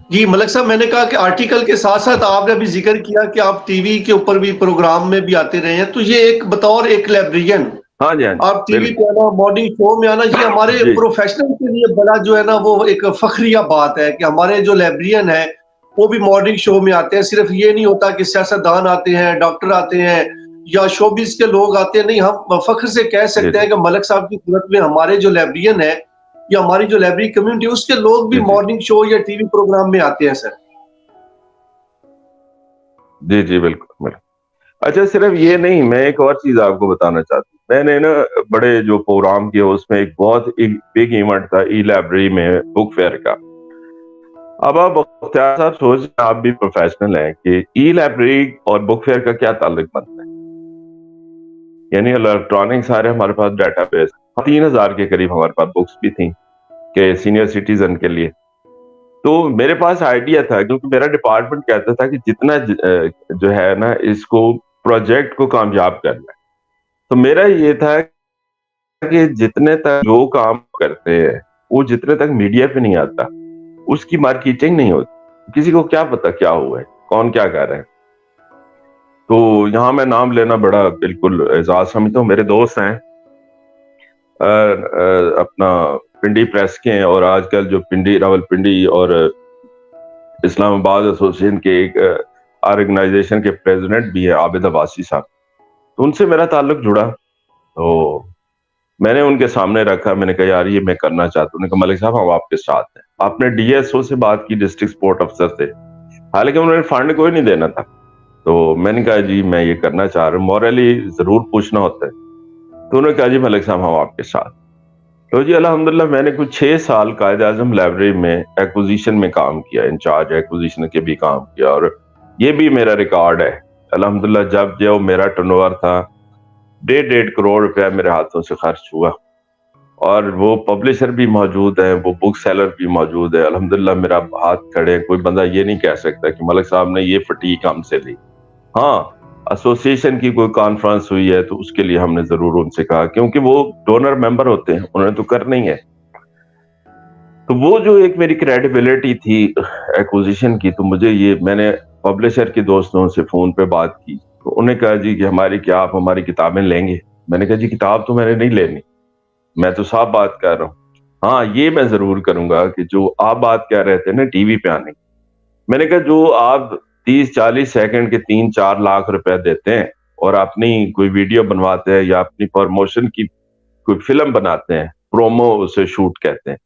جی ملک صاحب میں نے کہا کہ آرٹیکل کے ساتھ ساتھ آپ نے بھی ذکر کیا کہ آپ ٹی وی کے اوپر بھی پروگرام میں بھی آتے رہے ہیں. تو یہ ایک بطور ایک لائبریرین ہاں جی, آپ ٹی وی پہ آنا, مارننگ شو میں آنا, یہ ہمارے پروفیشنل کے لیے بڑا جو ہے نا وہ ایک فخریہ بات ہے کہ ہمارے جو لائبریرین ہیں وہ بھی مارننگ شو میں آتے ہیں. صرف یہ نہیں ہوتا کہ سیاستدان آتے ہیں, ڈاکٹر آتے ہیں یا شوبز کے لوگ آتے ہیں, نہیں, ہم فخر سے کہہ سکتے ہیں کہ ملک صاحب کی صورت میں ہمارے جو لائبریرین ہیں یا ہماری جو لائبریری کمیونٹی اس کے لوگ بھی مارننگ شو یا ٹی وی پروگرام میں آتے ہیں. سر جی جی بالکل. اچھا صرف یہ نہیں, میں ایک اور چیز آپ کو بتانا چاہتا ہوں. میں نے نا بڑے جو پروگرام کیا اس میں ایک بہت بگ ایونٹ تھا ای لائبریری میں بک فیئر کا. اب آپ بختیار صاحب سوچ, آپ بھی پروفیشنل ہیں کہ ای لائبریری اور بک فیئر کا کیا تعلق بنتا ہے. یعنی الیکٹرانک سارے ہمارے پاس ڈیٹا بیس 3,000 کے قریب ہمارے پاس بکس بھی تھیں کہ سینئر سٹیزن کے لیے. تو میرے پاس آئیڈیا تھا, کیونکہ میرا ڈپارٹمنٹ کہتا تھا کہ جتنا جو ہے نا اس کو پروجیکٹ کو کامیاب کرنا ہے. تو میرا یہ تھا کہ جتنے تک جو کام کرتے ہیں وہ جتنے تک میڈیا پہ نہیں آتا اس کی مارکیٹنگ نہیں ہوتی. کسی کو کیا پتا کیا ہوا ہے, کون کیا کر رہے ہیں. تو یہاں میں نام لینا بڑا بالکل اعزاز سمجھتا ہوں. میرے دوست ہیں اپنا پنڈی پریس کے ہیں, اور آج کل جو پنڈی راول پنڈی اور اسلام آباد ایسوسیشن کے ایک آرگنائزیشن کے پریزیڈنٹ بھی ہیں عابد عباسی صاحب. تو ان سے میرا تعلق جڑا, تو میں نے ان کے سامنے رکھا, میں نے کہا یار یہ میں کرنا چاہتا ہوں. انہوں نے کہا ملک صاحب ہم آپ کے ساتھ ہیں. آپ نے ڈی ایس او سے بات کی, ڈسٹرکٹ سپورٹ افسر سے, حالانکہ انہوں نے فنڈ کوئی نہیں دینا تھا. تو میں نے کہا جی میں یہ کرنا چاہ رہا ہوں, مورلی ضرور پوچھنا ہوتا ہے. تو انہوں نے کہا جی ملک صاحب ہم آپ کے ساتھ. تو جی الحمدللہ میں نے کچھ 6 سال قائد اعظم لائبریری میں ایکوزیشن میں کام کیا, انچارج ایکوزیشن کے بھی کام کیا, اور یہ بھی میرا ریکارڈ ہے الحمدللہ. جب جو میرا ٹرن اوور تھا 1.5 کروڑ روپیہ میرے ہاتھوں سے خرچ ہوا, اور وہ پبلشر بھی موجود ہیں, وہ بک سیلر بھی موجود ہے الحمدللہ. میرا ہاتھ کھڑے, کوئی بندہ یہ نہیں کہہ سکتا کہ ملک صاحب نے یہ فٹیک ہم سے لی. ہاں ایسوسیشن کی کوئی کانفرنس ہوئی ہے تو اس کے لیے ہم نے ضرور ان سے کہا, کیونکہ وہ ڈونر ممبر ہوتے ہیں, انہوں نے تو کرنا ہی ہے. تو وہ جو ایک میری کریڈیبلٹی تھی ایکوزیشن کی, تو مجھے یہ, میں نے پبلشر کے دوستوں سے فون پہ بات کی, تو انہوں نے کہا جی کہ ہماری کیا آپ ہماری کتابیں لیں گے. میں نے کہا جی کتاب تو میں نے نہیں لینی, میں تو صاف بات کر رہا ہوں. ہاں یہ میں ضرور کروں گا کہ جو آپ بات کہہ رہے تھے نا ٹی وی پہ آنے, میں نے کہا جو آپ 30-40 سیکنڈ کے 3-4 لاکھ روپے دیتے ہیں اور اپنی کوئی ویڈیو بنواتے ہیں یا اپنی پروموشن کی کوئی فلم بناتے ہیں, پرومو اسے شوٹ کہتے ہیں,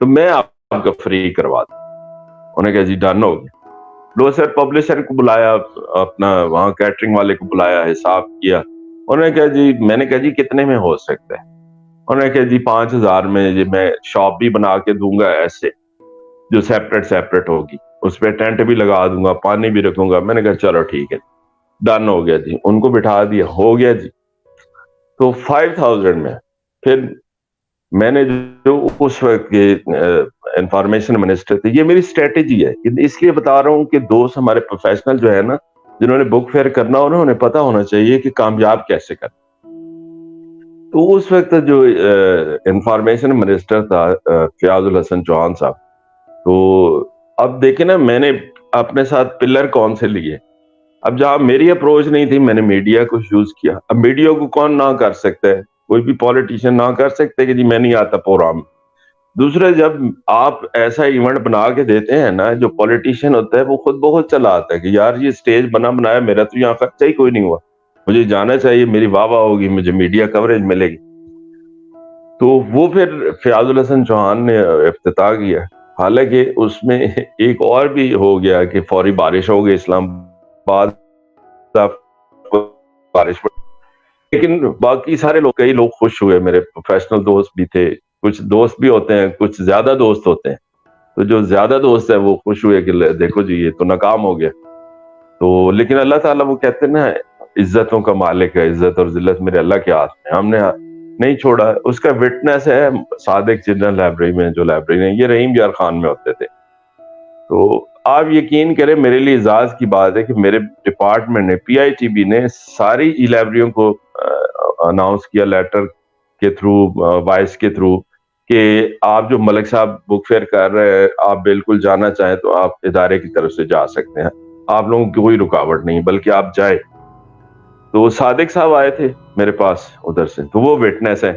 تو میں آپ کا فری کروا دوں. انہوں نے کہا جی ڈن ہو گیا. لو سر پبلشر کو بلایا, اپنا وہاں کیٹرنگ والے کو بلایا, حساب کیا. انہوں نے کہا جی, میں نے کہا جی کتنے میں ہو سکتا ہے. انہوں نے کہا جی 5,000 میں جی میں شاپ بھی بنا کے دوں گا ایسے جو سیپریٹ ہوگی, اس پہ ٹینٹ بھی لگا دوں گا, پانی بھی رکھوں گا. میں نے کہا چلو ٹھیک ہے, ڈن ہو گیا جی. ان کو بٹھا دیا, ہو گیا جی. تو 5000 میں پھر میں نے جو اس وقت کے انفارمیشن منسٹر تھے، یہ میری اسٹریٹجی ہے، اس لیے بتا رہا ہوں کہ دوست ہمارے پروفیشنل جو ہے نا، جنہوں نے بک فیئر کرنا ہو نا، انہیں پتا ہونا چاہیے کہ کامیاب کیسے کرنا. تو اس وقت جو انفارمیشن منسٹر تھا فیاض الحسن چوہان صاحب، تو اب دیکھیں نا میں نے اپنے ساتھ پلر کون سے لیے. اب جہاں میری اپروچ نہیں تھی، میں نے میڈیا کو یوز کیا. اب میڈیا کو کون نہ کر سکتا ہے؟ کوئی بھی پولیٹیشین نہ کر سکتے کہ جی میں نہیں آتا پروگرام. دوسرے، جب آپ ایسا ایونٹ بنا کے دیتے ہیں نا، جو پولیٹیشین ہوتا ہے وہ خود بہت چلا آتا ہے کہ یار یہ سٹیج بنا بنایا، میرا تو یہاں خرچہ ہی کوئی نہیں ہوا، مجھے جانا چاہیے، میری واہ واہ ہوگی، مجھے میڈیا کوریج ملے گی. تو وہ پھر فیاض الحسن چوہان نے افتتاح کیا. حالانکہ اس میں ایک اور بھی ہو گیا کہ فوری بارش ہو گئی اسلام آباد، بارش پڑی. لیکن باقی سارے لوگ، کئی لوگ خوش ہوئے، میرے پروفیشنل دوست بھی تھے، کچھ دوست بھی ہوتے ہیں، کچھ زیادہ دوست ہوتے ہیں. تو جو زیادہ دوست ہیں وہ خوش ہوئے کہ دیکھو جی یہ تو ناکام ہو گیا. تو لیکن اللہ تعالیٰ، وہ کہتے ہیں نا عزتوں کا مالک ہے، عزت اور ذلت میرے اللہ کے ہاتھ میں، ہم نے نہیں چھوڑا. اس کا وٹنس ہے صادق چلڈرن لائبریری میں جو لائبریری ہیں، یہ رحیم یار خان میں ہوتے تھے. تو آپ یقین کریں، میرے لیے اعزاز کی بات ہے کہ میرے ڈپارٹمنٹ نے، پی آئی ٹی بی نے ساری ای لائبریریوں کو اناؤنس کیا لیٹر کے تھرو، وائس کے تھرو، کہ آپ جو ملک صاحب بک فیئر کر رہے ہیں، آپ بالکل جانا چاہیں تو آپ ادارے کی طرف سے جا سکتے ہیں، آپ لوگوں کی کوئی رکاوٹ نہیں، بلکہ آپ جائیں. تو صادق صاحب آئے تھے میرے پاس ادھر سے، تو وہ وٹنس ہے.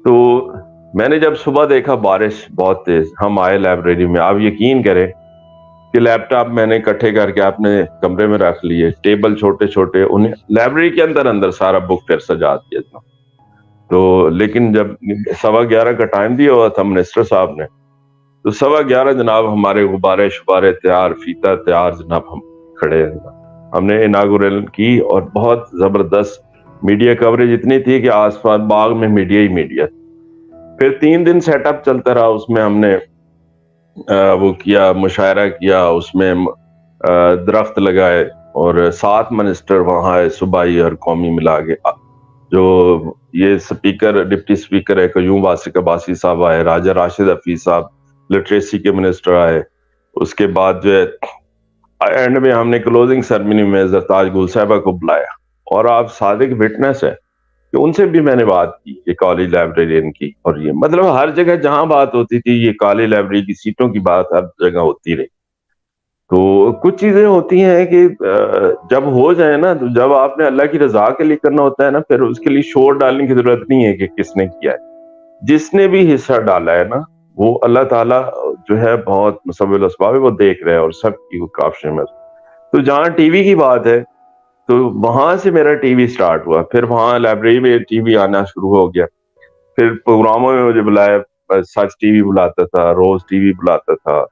تو میں نے جب صبح دیکھا بارش بہت تیز، ہم آئے لائبریری میں، آپ یقین کریں کہ لیپ ٹاپ میں نے اکٹھے کر کے اپنے کمرے میں رکھ لیے، ٹیبل چھوٹے چھوٹے، انہیں لائبریری کے اندر سارا بک فیئر سجا دیا تھا. تو لیکن جب 11:15 کا ٹائم دیا ہوا تھا منسٹر صاحب نے، تو 11:15 جناب ہمارے غبارے شبارے تیار، فیتا تیار، جناب ہم کھڑے ہیں. ہم نے اناگورل کی اور بہت زبردست میڈیا کوریج اتنی تھی کہ آس پاس باغ میں میڈیا ہی میڈیا. پھر 3 دن سیٹ اپ چلتا رہا، اس میں ہم نے وہ کیا، مشاعرہ کیا، اس میں درخت لگائے، اور 7 منسٹر وہاں آئے صوبائی اور قومی ملا کے. جو یہ سپیکر، ڈپٹی سپیکر ہے قیوم واسق عباسی صاحب آئے، راجہ راشد حفیظ صاحب لٹریسی کے منسٹر آئے. اس کے بعد جو ہے اینڈ میں ہم نے کلوزنگ سرمنی میں زرتاج گل صاحبہ کو بلایا. اور آپ صادق وٹنس ہے کہ ان سے بھی میں نے بات کی کہ کالج لائبریرین کی، اور یہ مطلب ہر جگہ جہاں بات ہوتی تھی، یہ کالج لائبریری کی سیٹوں کی بات ہر جگہ ہوتی رہی. تو کچھ چیزیں ہوتی ہیں کہ جب ہو جائے نا، تو جب آپ نے اللہ کی رضا کے لیے کرنا ہوتا ہے نا، پھر اس کے لیے شور ڈالنے کی ضرورت نہیں ہے کہ کس نے کیا ہے. جس نے بھی حصہ ڈالا ہے نا، وہ اللہ تعالیٰ جو ہے بہت مسبب الاسباب ہے، وہ دیکھ رہے ہیں، اور سب کی وہ کافشیں میں. تو جہاں ٹی وی کی بات ہے، تو وہاں سے میرا ٹی وی سٹارٹ ہوا. پھر وہاں لائبریری میں ٹی وی آنا شروع ہو گیا. پھر پروگراموں میں مجھے بلایا، سچ ٹی وی بلاتا تھا، روز ٹی وی بلاتا تھا.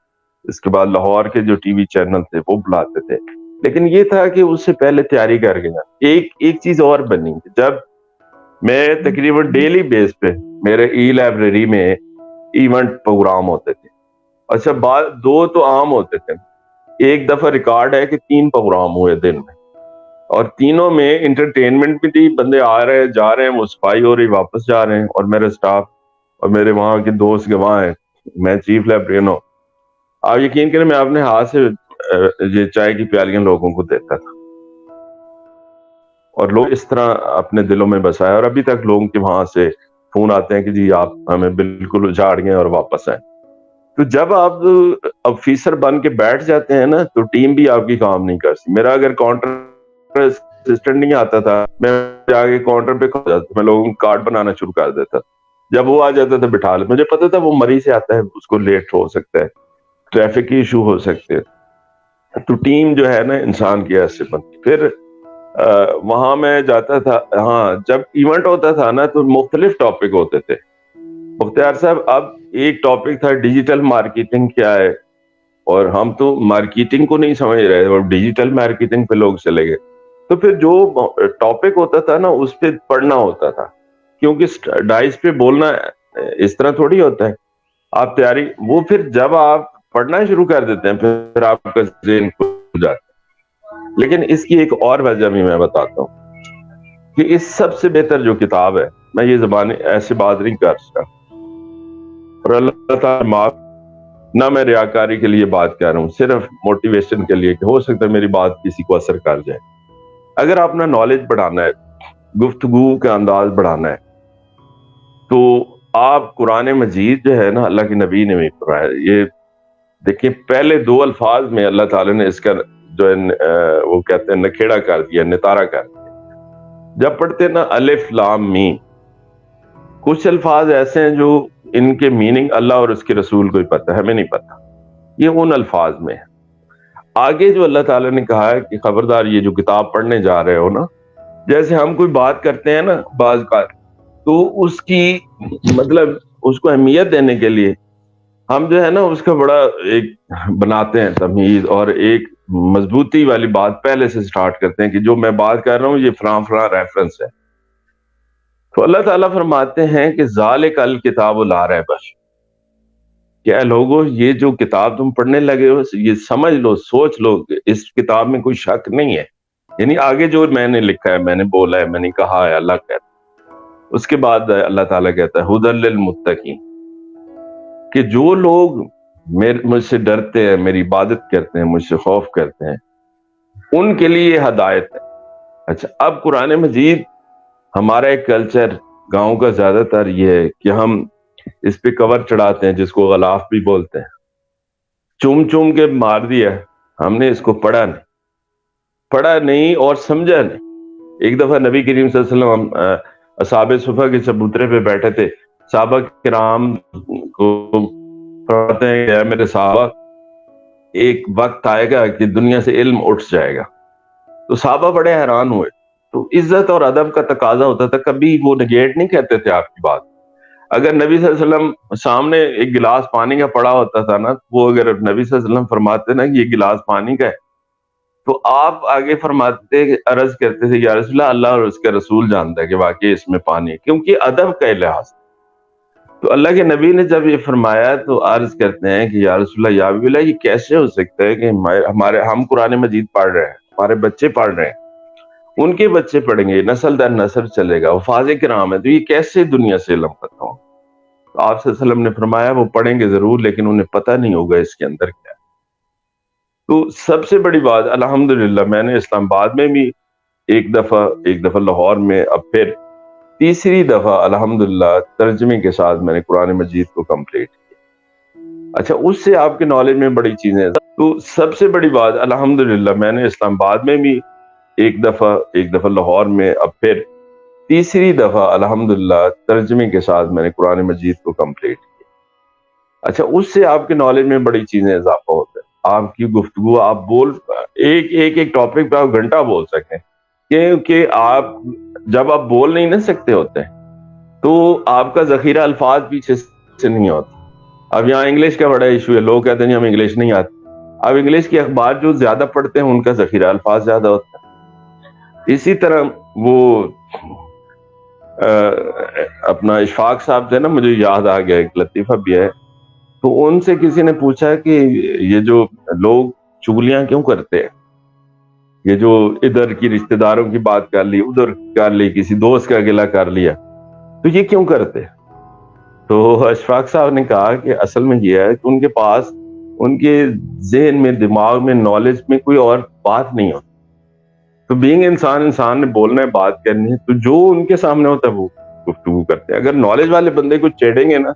اس کے بعد لاہور کے جو ٹی وی چینل تھے وہ بلاتے تھے. لیکن یہ تھا کہ اس سے پہلے تیاری کر گیا. ایک چیز اور بنی، جب میں تقریباً ڈیلی بیس پہ میرے ای لائبریری میں ایونٹ پروگرام ہوتے تھے. اچھا، بعد 2 تو عام ہوتے تھے. ایک دفعہ ریکارڈ ہے کہ 3 پروگرام ہوئے دن میں، اور تینوں میں انٹرٹینمنٹ بھی تھی، بندے آ رہے ہیں جا رہے ہیں، وہ صفائی ہو رہی، واپس جا رہے ہیں، اور میرے سٹاف اور میرے وہاں کے دوست گواہ ہیں. میں چیف لائبریرین ہوں. آپ یقین کریں میں اپنے ہاتھ سے یہ چائے کی پیالیاں لوگوں کو دیتا تھا، اور لوگ اس طرح اپنے دلوں میں بسائے. اور ابھی تک لوگوں کے وہاں سے فون آتے ہیں کہ جی آپ ہمیں بالکل اجاڑ گئے اور واپس آئیں. تو جب آپ افیسر بن کے بیٹھ جاتے ہیں نا، تو ٹیم بھی آپ کی کام نہیں کرتی. میرا اگر کاؤنٹر اسسٹنٹ نہیں آتا تھا، میں جا کے کاؤنٹر پہ کھڑا جاتا، میں لوگوں کو کارڈ بنانا شروع کر دیتا. جب وہ آ جاتا تھا بٹھا لے، مجھے پتا تھا وہ مری سے آتا ہے، اس کو لیٹ ہو سکتا ہے، ٹریفک کی ایشو ہو سکتے ہیں. تو ٹیم جو ہے نا انسان کی ایسے بنتی. پھر وہاں میں جاتا تھا. ہاں، جب ایونٹ ہوتا تھا نا، تو مختلف ٹاپک ہوتے تھے. مختار صاحب، اب ایک ٹاپک تھا ڈیجیٹل مارکیٹنگ کیا ہے، اور ہم تو مارکیٹنگ کو نہیں سمجھ رہے، اور ڈیجیٹل مارکیٹنگ پہ لوگ چلے گئے. تو پھر جو ٹاپک ہوتا تھا نا، اس پہ پڑھنا ہوتا تھا، کیونکہ ڈائس پہ بولنا اس طرح تھوڑی ہوتا ہے. آپ تیاری، وہ پھر جب آپ پڑھنا شروع کر دیتے ہیں، پھر آپ کا ذہن کھل جاتا ہے. لیکن اس کی ایک اور وجہ بھی میں بتاتا ہوں. کہ اس سب سے بہتر جو کتاب ہے، میں یہ زبان ایسے بات نہیں کر سکتا، اور اللہ تعالیٰ معاف، نہ میں ریاکاری کے لیے بات کر رہا ہوں، صرف موٹیویشن کے لیے کہ ہو سکتا ہے میری بات کسی کو اثر کر جائے۔ اگر آپ نے نالج بڑھانا ہے، گفتگو کا انداز بڑھانا ہے، تو آپ قرآن مجید جو ہے نا، اللہ کے نبی نے بھی فرمایا، یہ دیکھیں پہلے دو الفاظ میں اللہ تعالیٰ نے اس کا جو ہے وہ کہتے ہیں نکھیڑا کر دیا، نتارا کر دیا۔ جب پڑھتے نا الف لام میم، کچھ الفاظ ایسے ہیں جو ان کے میننگ اللہ اور اس کے رسول کو ہی پتہ ہے، ہمیں نہیں پتہ، یہ ان الفاظ میں ہے۔ آگے جو اللہ تعالیٰ نے کہا ہے کہ خبردار یہ جو کتاب پڑھنے جا رہے ہو نا، جیسے ہم کوئی بات کرتے ہیں نا بعض کا، تو اس کی مطلب اس کو اہمیت دینے کے لیے ہم جو ہے نا اس کا بڑا ایک بناتے ہیں تمیز، اور ایک مضبوطی والی بات پہلے سے سٹارٹ کرتے ہیں کہ جو میں بات کر رہا ہوں یہ فلاں فلاں ریفرنس ہے۔ تو اللہ تعالیٰ فرماتے ہیں کہ ذالک الکتاب لا ریب فیہ، کہ اے لوگو یہ جو کتاب تم پڑھنے لگے ہو یہ سمجھ لو، سوچ لو کہ اس کتاب میں کوئی شک نہیں ہے، یعنی آگے جو میں نے لکھا ہے، میں نے بولا ہے، میں نے کہا ہے، اللہ کہتا ہے۔ اس کے بعد اللہ تعالیٰ کہتا ہے ھدی للمتقین، کہ جو لوگ مجھ سے ڈرتے ہیں، میری عبادت کرتے ہیں، مجھ سے خوف کرتے ہیں، ان کے لیے یہ ہدایت ہے۔ اچھا، اب قرآن مجید ہمارا ایک کلچر گاؤں کا زیادہ تر یہ ہے کہ ہم اس پہ کور چڑھاتے ہیں، جس کو غلاف بھی بولتے ہیں، چوم چوم کے مار دیا، ہم نے اس کو پڑھا نہیں اور سمجھا نہیں۔ ایک دفعہ نبی کریم صلی اللہ علیہ وسلم اصحاب صفہ کے چبوترے پہ بیٹھے تھے، صحابہ کرام کو فرماتے ہیں کہ اے میرے صحابہ، ایک وقت آئے گا کہ دنیا سے علم اٹھ جائے گا۔ تو صحابہ بڑے حیران ہوئے۔ تو عزت اور ادب کا تقاضا ہوتا تھا، کبھی وہ نگیٹ نہیں کہتے تھے آپ کی بات۔ اگر نبی صلی اللہ علیہ وسلم سامنے ایک گلاس پانی کا پڑا ہوتا تھا نا، وہ اگر نبی صلی اللہ علیہ وسلم فرماتے نا کہ یہ گلاس پانی کا ہے، تو آپ آگے فرماتے، عرض کرتے تھے یا رسول اللہ، اللہ اور اس کا رسول جانتا ہے کہ واقعی اس میں پانی ہے، کیونکہ ادب کا لحاظ۔ تو اللہ کے نبی نے جب یہ فرمایا تو عرض کرتے ہیں کہ یا رسول اللہ، یا حبیب اللہ، یہ کیسے ہو سکتا ہے کہ ہم قرآن مجید پڑھ رہے ہیں، ہمارے بچے پڑھ رہے ہیں، ان کے بچے پڑھیں گے، نسل در نسل چلے گا، حفاظ کرام ہے، تو یہ کیسے دنیا سے علم ختم ہو؟ تو آپ صلی اللہ علیہ وسلم نے فرمایا وہ پڑھیں گے ضرور، لیکن انہیں پتہ نہیں ہوگا اس کے اندر کیا ہے۔ تو سب سے بڑی بات، الحمدللہ میں نے اسلام آباد میں بھی ایک دفعہ لاہور میں، اب پھر تیسری دفعہ الحمدللہ ترجمے کے ساتھ میں نے قرآن مجید کو کمپلیٹ کیا۔ اچھا، اس سے آپ کے نالج میں بڑی چیزیں ہیں۔ تو سب سے بڑی بات، الحمدللہ میں نے اسلام آباد میں بھی ایک دفعہ لاہور میں، اب پھر تیسری دفعہ الحمدللہ ترجمے کے ساتھ میں نے قرآن مجید کو کمپلیٹ کیا۔ اچھا، اس سے آپ کے نالج میں بڑی چیزیں اضافہ ہوتا ہے۔ آپ کی گفتگو، آپ ایک ٹاپک پہ آپ گھنٹہ بول سکتے ہیں، کیونکہ جب آپ بول نہیں نہ سکتے ہوتے تو آپ کا ذخیرہ الفاظ پیچھے سے نہیں ہوتا۔ اب یہاں انگلش کا بڑا ایشو ہے، لوگ کہتے ہیں ہم انگلش نہیں آتی۔ اب انگلش کے اخبار جو زیادہ پڑھتے ہیں ان کا ذخیرہ الفاظ زیادہ ہوتا ہے۔ اسی طرح وہ اپنا اشفاق صاحب تھے نا، مجھے یاد آ گیا، ایک لطیفہ بھی ہے۔ تو ان سے کسی نے پوچھا کہ یہ جو لوگ چغلیاں کیوں کرتے ہیں، یہ جو ادھر کی رشتہ داروں کی بات کر لی، ادھر کر لی، کسی دوست کا گلہ کر لیا، تو یہ کیوں کرتے؟ تو اشفاق صاحب نے کہا کہ اصل میں یہ ہے کہ ان کے پاس، ان کے ذہن میں، دماغ میں، نالج میں کوئی اور بات نہیں ہوتی۔ تو بینگ انسان نے بولنا ہے، بات کرنی ہے، تو جو ان کے سامنے ہوتا ہے وہ گفتگو کرتے ہیں۔ اگر نالج والے بندے کو چھیڑیں گے نا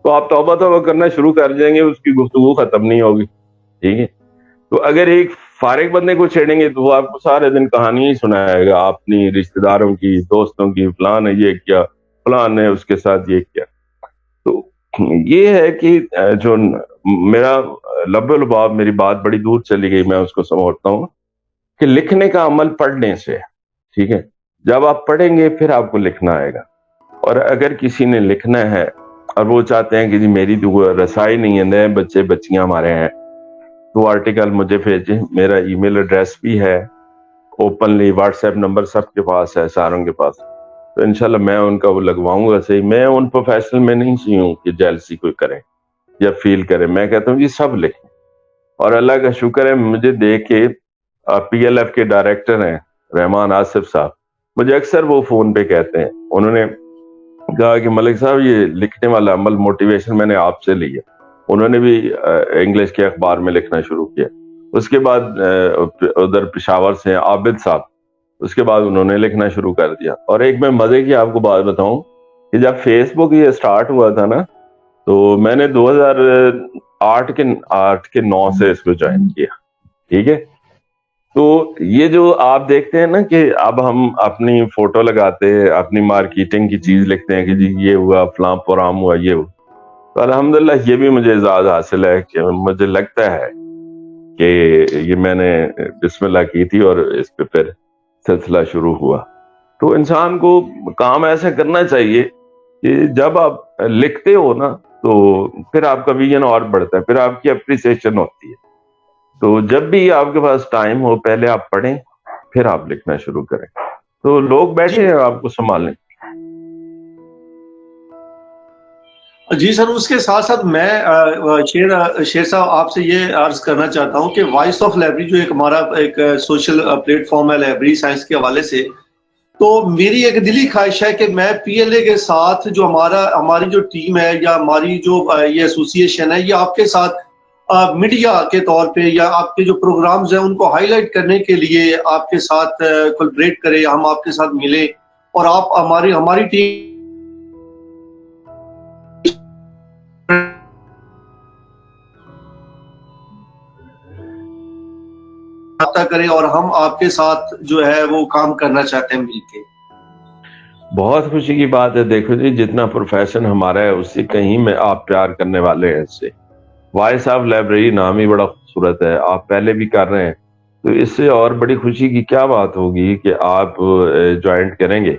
تو آپ توبہ کرنا شروع کر جائیں گے، اس کی گفتگو ختم نہیں ہوگی، ٹھیک ہے؟ تو اگر ایک فارغ بندے کو چھیڑیں گے تو وہ آپ کو سارے دن کہانی ہی سنائے گا، اپنی رشتہ داروں کی، دوستوں کی، فلاں نے یہ کیا، فلاں نے اس کے ساتھ یہ کیا۔ تو یہ ہے کہ جو میرا لب لباب، میری بات بڑی دور چلی گئی، میں اس کو سمجھتا ہوں کہ لکھنے کا عمل پڑھنے سے، ٹھیک ہے؟ جب آپ پڑھیں گے پھر آپ کو لکھنا آئے گا۔ اور اگر کسی نے لکھنا ہے اور وہ چاہتے ہیں کہ جی میری تو رسائی نہیں ہے، نئے بچے بچیاں ہمارے ہیں، تو آرٹیکل مجھے بھیجیں، میرا ای میل ایڈریس بھی ہے، اوپنلی واٹس ایپ نمبر سب کے پاس ہے، ساروں کے پاس، تو انشاءاللہ میں ان کا وہ لگواؤں گا۔ صحیح، میں ان پروفیشنل میں نہیں سی ہوں کہ جیلسی کوئی کرے یا فیل کرے، میں کہتا ہوں جی سب لکھیں۔ اور اللہ کا شکر ہے، مجھے دیکھ کے پی ایل ایف کے ڈائریکٹر ہیں رحمان آصف صاحب، مجھے اکثر وہ فون پہ کہتے ہیں، انہوں نے کہا کہ ملک صاحب یہ لکھنے والا عمل موٹیویشن میں نے آپ سے لی ہے. انہوں نے بھی انگلش کے اخبار میں لکھنا شروع کیا. اس کے بعد ادھر پشاور سے عابد صاحب، اس کے بعد انہوں نے لکھنا شروع کر دیا. اور ایک میں مزے کی آپ کو بات بتاؤں کہ جب فیس بک یہ اسٹارٹ ہوا تھا نا، تو میں نے 2008 کے 9 سے اس کو جوائن کیا. ٹھیک ہے، تو یہ جو آپ دیکھتے ہیں نا کہ اب ہم اپنی فوٹو لگاتے ہیں، اپنی مارکیٹنگ کی چیز لکھتے ہیں کہ جی یہ ہوا، فلاں پروگرام ہوا، یہ ہوا. تو الحمدللہ یہ بھی مجھے اعزاز حاصل ہے کہ مجھے لگتا ہے کہ یہ میں نے بسم اللہ کی تھی اور اس پہ پھر سلسلہ شروع ہوا. تو انسان کو کام ایسا کرنا چاہیے کہ جب آپ لکھتے ہو نا تو پھر آپ کا ویژن اور بڑھتا ہے، پھر آپ کی اپریسیشن ہوتی ہے. تو جب بھی آپ کے پاس ٹائم ہو پہلے آپ پڑھیں، پھر آپ لکھنا شروع کریں. تو لوگ بیٹھے ہیں آپ کو سنبھالیں. جی سر، اس کے ساتھ ساتھ میں شیر صاحب آپ سے یہ عرض کرنا چاہتا ہوں کہ وائس آف لائبریری جو ایک ہمارا ایک سوشل پلیٹ فارم ہے لائبریری سائنس کے حوالے سے، تو میری ایک دلی خواہش ہے کہ میں پی ایل اے کے ساتھ جو ہماری جو ٹیم ہے یا ہماری جو یہ ایسوسیشن ہے، یہ آپ کے ساتھ میڈیا کے طور پہ یا آپ کے جو پروگرامز ہیں ان کو ہائی لائٹ کرنے کے لیے آپ کے ساتھ کولیبریٹ کریں، ہم آپ کے ساتھ ملیں اور آپ ہماری ٹیم رابطہ کریں اور ہم آپ کے ساتھ جو ہے وہ کام کرنا چاہتے ہیں مل کے. بہت خوشی کی بات ہے. دیکھو جی، جتنا پروفیشن ہمارا ہے اس سے کہیں میں آپ پیار کرنے والے ہیں. اس سے وائس آف لائبریری نام ہی بڑا خوبصورت ہے، آپ پہلے بھی کر رہے ہیں، تو اس سے اور بڑی خوشی کی کیا بات ہوگی کہ آپ جوائنٹ کریں گے.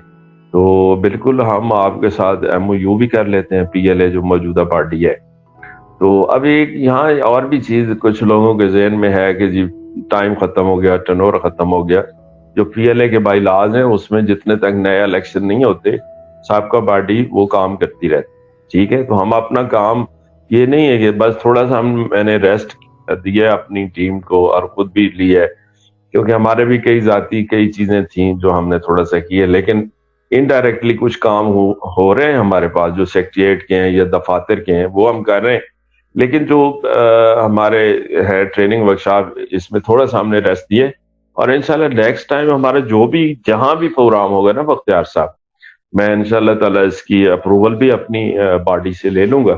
تو بالکل ہم آپ کے ساتھ ایم او یو بھی کر لیتے ہیں، پی ایل اے جو موجودہ پارٹی ہے. تو ابھی یہاں اور بھی چیز کچھ لوگوں کے ذہن میں ہے کہ جی ٹائم ختم ہو گیا، ٹرن ختم ہو گیا. جو پی ایل اے کے بائی لاز ہیں اس میں جتنے تک نئے الیکشن نہیں ہوتے سابقہ پارٹی وہ کام کرتی رہتی. ٹھیک ہے، تو ہم اپنا کام یہ نہیں ہے کہ بس تھوڑا سا میں نے ریسٹ دیا اپنی ٹیم کو اور خود بھی لی ہے، کیونکہ ہمارے بھی کئی ذاتی کئی چیزیں تھیں جو ہم نے تھوڑا سا کی ہے. لیکن انڈائریکٹلی کچھ کام ہو رہے ہیں ہمارے پاس جو سیکریٹریٹ کے ہیں یا دفاتر کے ہیں، وہ ہم کر رہے ہیں. لیکن جو ہمارے ہے ٹریننگ ورکشاپ، اس میں تھوڑا سا ہم نے ریسٹ دیے. اور انشاءاللہ نیکسٹ ٹائم ہمارا جو بھی جہاں بھی پروگرام ہوگا نا بختیار صاحب، میں انشاءاللہ تعالی اس کی اپروول بھی اپنی باڈی سے لے لوں گا.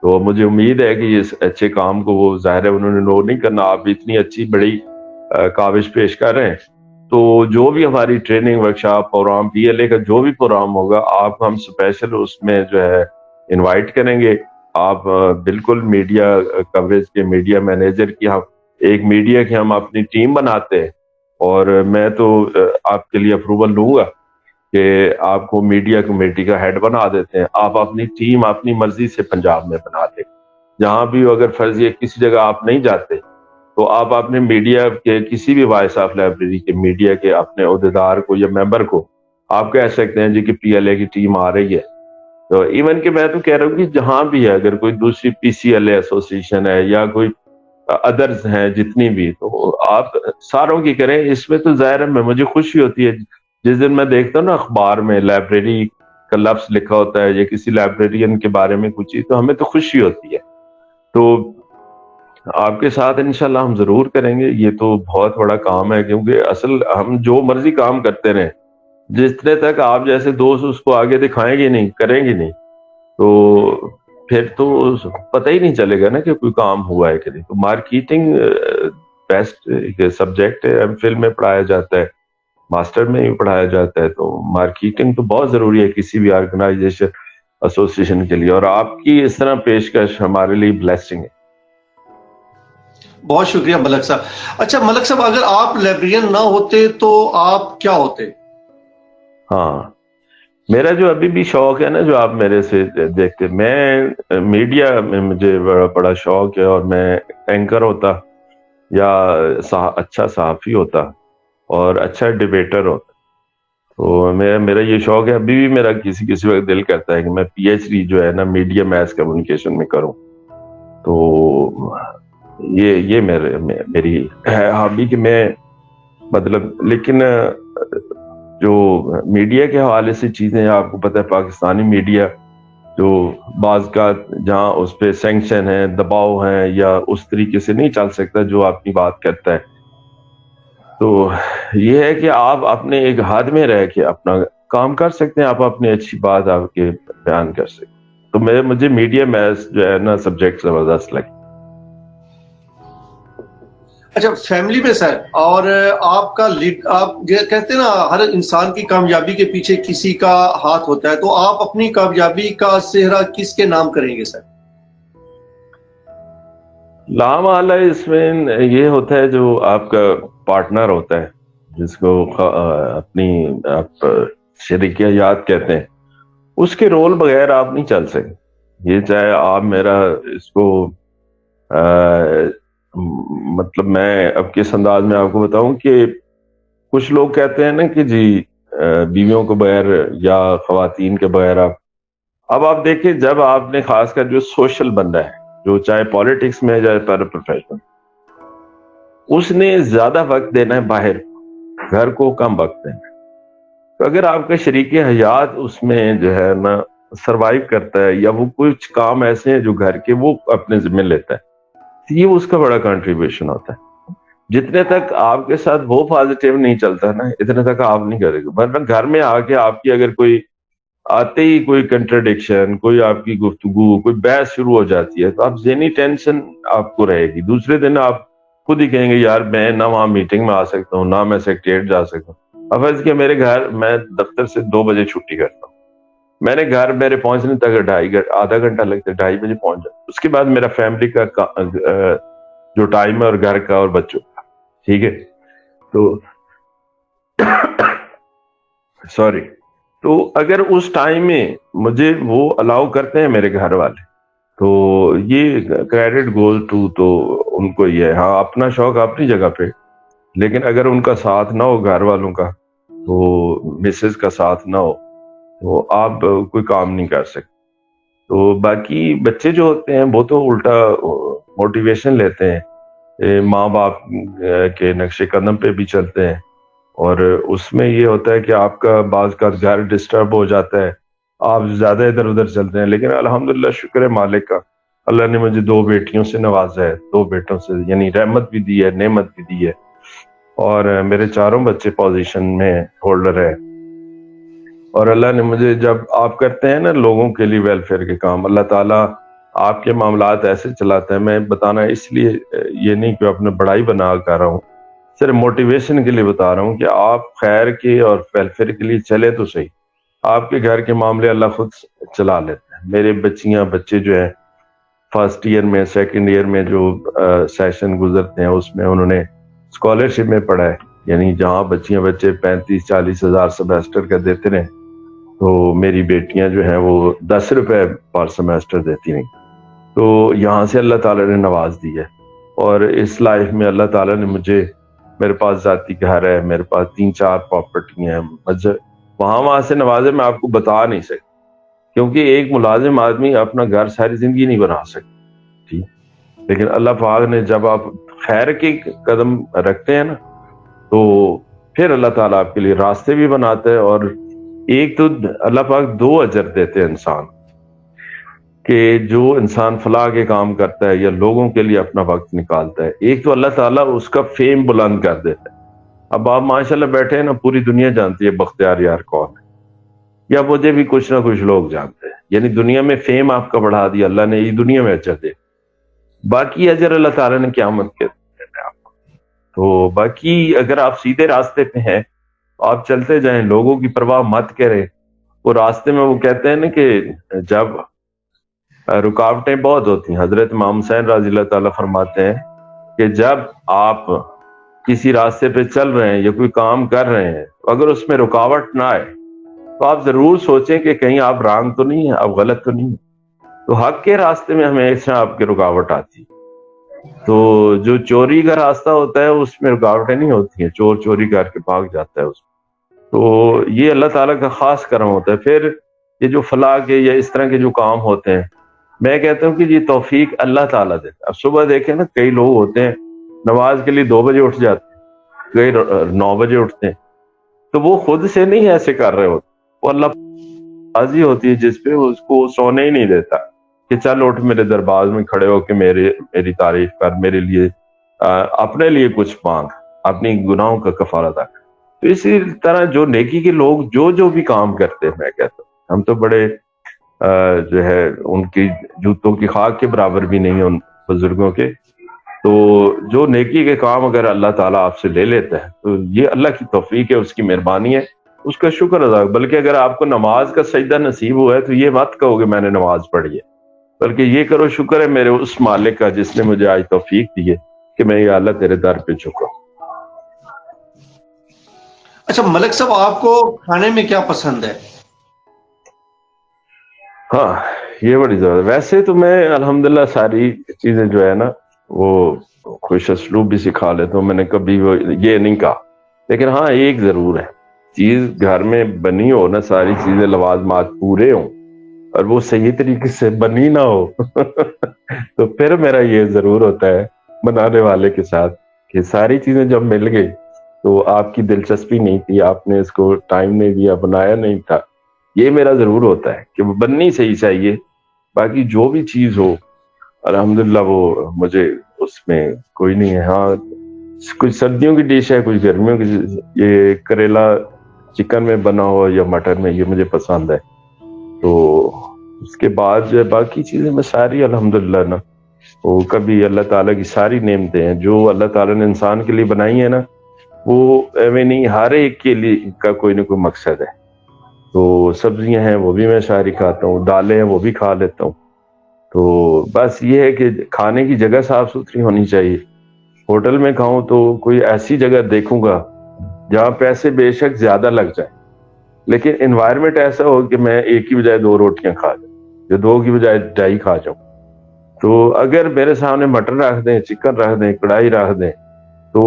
تو مجھے امید ہے کہ اس اچھے کام کو وہ ظاہر ہے انہوں نے نو نہیں کرنا، آپ بھی اتنی اچھی بڑی کاوش پیش کر رہے ہیں. تو جو بھی ہماری training workshop programme P L A کا جو بھی پروگرام ہوگا آپ ہم اسپیشل اس میں جو ہے انوائٹ کریں گے. آپ بالکل میڈیا کوریج کے میڈیا مینیجر کی ہم ایک میڈیا کی ہم اپنی ٹیم بناتے ہیں، اور میں تو آپ کے لیے اپروول لوں گا کہ آپ کو میڈیا کمیٹی کا ہیڈ بنا دیتے ہیں. آپ اپنی ٹیم اپنی مرضی سے پنجاب میں بنا دیں. جہاں بھی اگر فرضی کسی جگہ آپ نہیں جاتے تو آپ اپنے میڈیا کے کسی بھی وائس آف لائبریری کے میڈیا کے اپنے عہدیدار کو یا ممبر کو آپ کہہ سکتے ہیں جی کہ پی ایل اے کی ٹیم آ رہی ہے. تو ایون کہ میں تو کہہ رہا ہوں کہ جہاں بھی ہے اگر کوئی دوسری پی سی ایل اے ایسوسیشن ہے یا کوئی ادرز ہیں جتنی بھی، تو آپ ساروں کی کریں. اس میں تو ظاہر ہے مجھے خوشی ہوتی ہے جس دن میں دیکھتا ہوں نا اخبار میں لائبریری کا لفظ لکھا ہوتا ہے یا کسی لائبریرین کے بارے میں کچھ چیز، تو ہمیں تو خوشی ہوتی ہے. تو آپ کے ساتھ انشاءاللہ ہم ضرور کریں گے. یہ تو بہت بڑا کام ہے، کیونکہ اصل ہم جو مرضی کام کرتے رہیں، جتنے تک آپ جیسے دوست اس کو آگے دکھائیں گے نہیں، کریں گے نہیں، تو پھر تو پتہ ہی نہیں چلے گا نا کہ کوئی کام ہوا ہے کہ نہیں. تو مارکیٹنگ بیسٹ سبجیکٹ ہے، ایم فل میں پڑھایا جاتا ہے، ماسٹر میں بھی پڑھایا جاتا ہے. تو مارکیٹنگ تو بہت ضروری ہے کسی بھی آرگنائزیشن ایسوسیشن کے لیے، اور آپ کی اس طرح پیشکش ہمارے لیے بلیسنگ ہے. بہت شکریہ ملک صاحب. اچھا ملک صاحب، اگر آپ لائبریرین نہ ہوتے تو آپ کیا ہوتے؟ ہاں، میرا جو ابھی بھی شوق ہے نا جو آپ میرے سے دیکھتے، میں میڈیا میں مجھے بڑا شوق ہے، اور میں اینکر ہوتا یا اچھا صحافی ہوتا اور اچھا ڈیبیٹر ہوتا. تو میرا یہ شوق ہے. ابھی بھی میرا کسی وقت دل کرتا ہے کہ میں پی ایچ ڈی جو ہے نا میڈیا میس کمیونیکیشن میں کروں. تو یہ میری ہے ہابی کہ میں مطلب، لیکن جو میڈیا کے حوالے سے چیزیں آپ کو پتہ ہے پاکستانی میڈیا جو بعض کا جہاں اس پہ سینکشن ہے دباؤ ہیں یا اس طریقے سے نہیں چل سکتا جو اپنی بات کرتا ہے. تو یہ ہے کہ آپ اپنے ایک حد میں رہ کے اپنا کام کر سکتے ہیں, آپ اپنی اچھی بات آپ کے بیان کر سکتے ہیں. تو مجھے میڈیا میتھس جو ہے نا سبجیکٹ زبردست لگے. اچھا فیملی میں سر, اور آپ کا آپ کہتے ہیں نا ہر انسان کی کامیابی کے پیچھے کسی کا ہاتھ ہوتا ہے, تو آپ اپنی کامیابی کا سہرا کس کے نام کریں گے سر؟ لام اعلی اس میں یہ ہوتا ہے جو آپ کا پارٹنر ہوتا ہے, جس کو اپنی آپ شریک حیات کہتے ہیں, اس کے رول بغیر آپ نہیں چل سکتے. یہ چاہے آپ میرا اس کو مطلب میں اب کس انداز میں آپ کو بتاؤں کہ کچھ لوگ کہتے ہیں نا کہ جی بیویوں کے بغیر یا خواتین کے بغیر اب آپ دیکھیں جب آپ نے خاص کر جو سوشل بندہ ہے جو چاہے پالیٹکس میں چاہے پروفیشنل, اس نے زیادہ وقت دینا ہے باہر, گھر کو کم وقت دینا ہے. تو اگر آپ کا شریک حیات اس میں جو ہے نا سروائیو کرتا ہے یا وہ کچھ کام ایسے ہیں جو گھر کے وہ اپنے ذمہ لیتا ہے, یہ اس کا بڑا کنٹریبیوشن ہوتا ہے. جتنے تک آپ کے ساتھ وہ پازیٹیو نہیں چلتا نا اتنے تک آپ نہیں کرے گا. ورنہ گھر میں آ کے آپ کی اگر کوئی آتے ہی کوئی کنٹرڈکشن, کوئی آپ کی گفتگو, کوئی بحث شروع ہو جاتی ہے, تو آپ ذہنی ٹینشن آپ کو رہے گی. دوسرے دن آپ خود ہی کہیں گے یار میں نہ وہاں میٹنگ میں آ سکتا ہوں نہ میں سیکریٹریٹ جا سکتا ہوں. اب فرض کہ میرے گھر میں دفتر سے 2 بجے چھٹی کرتا ہوں, میں نے گھر میرے پہنچنے تک آدھا گھنٹہ لگتا ہے, 2:30 بجے پہنچ جاتا. اس کے بعد میرا فیملی کا جو ٹائم ہے اور گھر کا اور بچوں کا, ٹھیک ہے, تو سوری, تو اگر اس ٹائم میں مجھے وہ الاؤ کرتے ہیں میرے گھر والے, تو یہ کریڈٹ گول ٹو تو ان کو یہ ہے. ہاں اپنا شوق اپنی جگہ پہ, لیکن اگر ان کا ساتھ نہ ہو گھر والوں کا, تو مسز کا ساتھ نہ ہو, تو آپ کوئی کام نہیں کر سکتے. تو باقی بچے جو ہوتے ہیں وہ تو الٹا موٹیویشن لیتے ہیں, ماں باپ کے نقش قدم پہ بھی چلتے ہیں, اور اس میں یہ ہوتا ہے کہ آپ کا بعض کا گھر ڈسٹرب ہو جاتا ہے, آپ زیادہ ادھر ادھر چلتے ہیں. لیکن الحمدللہ شکر ہے مالک کا, اللہ نے مجھے 2 بیٹیوں سے نوازا ہے, 2 بیٹوں سے, یعنی رحمت بھی دی ہے نعمت بھی دی ہے, اور میرے 4 بچے پوزیشن میں ہولڈر ہے. اور اللہ نے مجھے, جب آپ کرتے ہیں نا لوگوں کے لیے ویلفیئر کے کام, اللہ تعالیٰ آپ کے معاملات ایسے چلاتے ہیں. میں بتانا اس لیے یہ نہیں کہ اپنے بڑائی بنا کر رہا ہوں, صرف موٹیویشن کے لیے بتا رہا ہوں کہ آپ خیر کے اور ویلفیئر کے لیے چلے تو صحیح, آپ کے گھر کے معاملے اللہ خود چلا لیتے ہیں. میرے بچے جو ہیں فرسٹ ایئر میں سیکنڈ ایئر میں جو سیشن گزرتے ہیں اس میں انہوں نے اسکالرشپ میں پڑھا ہے, یعنی جہاں بچے 35-40 ہزار سیمیسٹر کا دیتے رہے, تو میری بیٹیاں جو ہیں وہ 10 روپے پر سیمیسٹر دیتی نہیں. تو یہاں سے اللہ تعالیٰ نے نواز دی ہے. اور اس لائف میں اللہ تعالیٰ نے مجھے, میرے پاس ذاتی گھر ہے, میرے پاس 3-4 پراپرٹی ہیں, وہاں سے نوازے میں آپ کو بتا نہیں سکتا, کیونکہ ایک ملازم آدمی اپنا گھر ساری زندگی نہیں بنا سکتا, ٹھیک. لیکن اللہ پاک نے جب آپ خیر کے قدم رکھتے ہیں نا, تو پھر اللہ تعالیٰ آپ کے لیے راستے بھی بناتے ہیں. اور ایک تو اللہ پاک 2 اجر دیتے ہیں انسان, کہ جو انسان فلاح کے کام کرتا ہے یا لوگوں کے لیے اپنا وقت نکالتا ہے, ایک تو اللہ تعالیٰ اس کا فیم بلند کر دیتا ہے. اب آپ ماشاءاللہ بیٹھے ہیں نا, پوری دنیا جانتی ہے بختیار یار کون ہے, یا مجھے بھی کچھ نہ کچھ لوگ جانتے ہیں, یعنی دنیا میں فیم آپ کا بڑھا دیا اللہ نے, یہ دنیا میں اجر دے. باقی اجر اللہ تعالیٰ نے قیامت کے دینا آپ کو. تو باقی اگر آپ سیدھے راستے پہ ہیں, آپ چلتے جائیں, لوگوں کی پرواہ مت کریں. وہ راستے میں وہ کہتے ہیں نا کہ جب رکاوٹیں بہت ہوتی ہیں, حضرت امام حسین رضی اللہ تعالیٰ فرماتے ہیں کہ جب آپ کسی راستے پہ چل رہے ہیں یا کوئی کام کر رہے ہیں, اگر اس میں رکاوٹ نہ آئے تو آپ ضرور سوچیں کہ کہیں آپ رانگ تو نہیں ہیں, آپ غلط تو نہیں ہیں. تو حق کے راستے میں ہمیشہ آپ کی رکاوٹ آتی ہے. تو جو چوری کا راستہ ہوتا ہے اس میں رکاوٹیں نہیں ہوتی ہیں, چور چوری کر کے بھاگ جاتا ہے اس میں. تو یہ اللہ تعالیٰ کا خاص کرم ہوتا ہے. پھر یہ جو فلاح کے یا اس طرح کے جو کام ہوتے ہیں, میں کہتا ہوں کہ یہ توفیق اللہ تعالیٰ دیتا ہے. اب صبح دیکھیں نا, کئی لوگ ہوتے ہیں نماز کے لیے 2 بجے اٹھ جاتے ہیں, کئی 9 بجے اٹھتے ہیں. تو وہ خود سے نہیں ایسے کر رہے ہوتے، وہ اللہ راضی ہوتی ہے جس پہ اس کو سونے ہی نہیں دیتا کہ چل اٹھ میرے دربار میں کھڑے ہو کے میری تعریف کر، میرے لیے اپنے لیے کچھ مانگ، اپنی گناہوں کا کفارہ ادا کر۔ تو اسی طرح جو نیکی کے لوگ جو بھی کام کرتے ہیں، میں کہتا ہوں ہم تو بڑے جو ہے ان کی جوتوں کی خاک کے برابر بھی نہیں ہیں ان بزرگوں کے، تو جو نیکی کے کام اگر اللہ تعالیٰ آپ سے لے لیتا ہے تو یہ اللہ کی توفیق ہے، اس کی مہربانی ہے، اس کا شکر ادا۔ بلکہ اگر آپ کو نماز کا سجدہ نصیب ہوا ہے تو یہ مت کہو کہ میں نے نماز پڑھی ہے، بلکہ یہ کرو شکر ہے میرے اس مالک کا جس نے مجھے آج توفیق دی ہے کہ میں یا اللہ تیرے در پہ جھکا۔ اچھا ملک صاحب، آپ کو کھانے میں کیا پسند ہے؟ ہاں یہ بڑی ضرورت ہے۔ ویسے تو میں الحمدللہ ساری چیزیں جو ہے نا وہ خوش اسلوب بھی سکھا لیتا ہوں، میں نے کبھی وہ یہ نہیں کہا، لیکن ہاں ایک ضرور ہے، چیز گھر میں بنی ہو نا، ساری چیزیں لوازمات پورے ہوں اور وہ صحیح طریقے سے بنی نہ ہو تو پھر میرا یہ ضرور ہوتا ہے بنانے والے کے ساتھ کہ ساری چیزیں جب مل گئی تو آپ کی دلچسپی نہیں تھی، آپ نے اس کو ٹائم نہیں دیا، بنایا نہیں تھا، یہ میرا ضرور ہوتا ہے کہ وہ بننی صحیح چاہیے، باقی جو بھی چیز ہو الحمدللہ وہ مجھے اس میں کوئی نہیں ہے۔ ہاں کچھ سردیوں کی ڈش ہے، کچھ گرمیوں کی، یہ کریلا چکن میں بنا ہو یا مٹن میں، یہ مجھے پسند ہے۔ تو اس کے بعد جو ہے باقی چیزیں میں ساری الحمدللہ نا، وہ کبھی اللہ تعالیٰ کی ساری نعمتیں ہیں جو اللہ تعالیٰ نے انسان کے لیے بنائی ہیں نا، وہ ایویں نہیں، ہر ایک کے لیے کا کوئی نہ کوئی مقصد ہے۔ تو سبزیاں ہیں وہ بھی میں ساری کھاتا ہوں، دالیں ہیں وہ بھی کھا لیتا ہوں۔ تو بس یہ ہے کہ کھانے کی جگہ صاف ستھری ہونی چاہیے۔ ہوٹل میں کھاؤں تو کوئی ایسی جگہ دیکھوں گا جہاں پیسے بے شک زیادہ لگ جائیں، لیکن انوائرمنٹ ایسا ہو کہ میں ایک کی بجائے 2 روٹیاں کھا جاؤں یا 2 کی بجائے 2.5 کھا جاؤں۔ تو اگر میرے سامنے مٹن رکھ دیں، چکن رکھ دیں، کڑھائی رکھ دیں، تو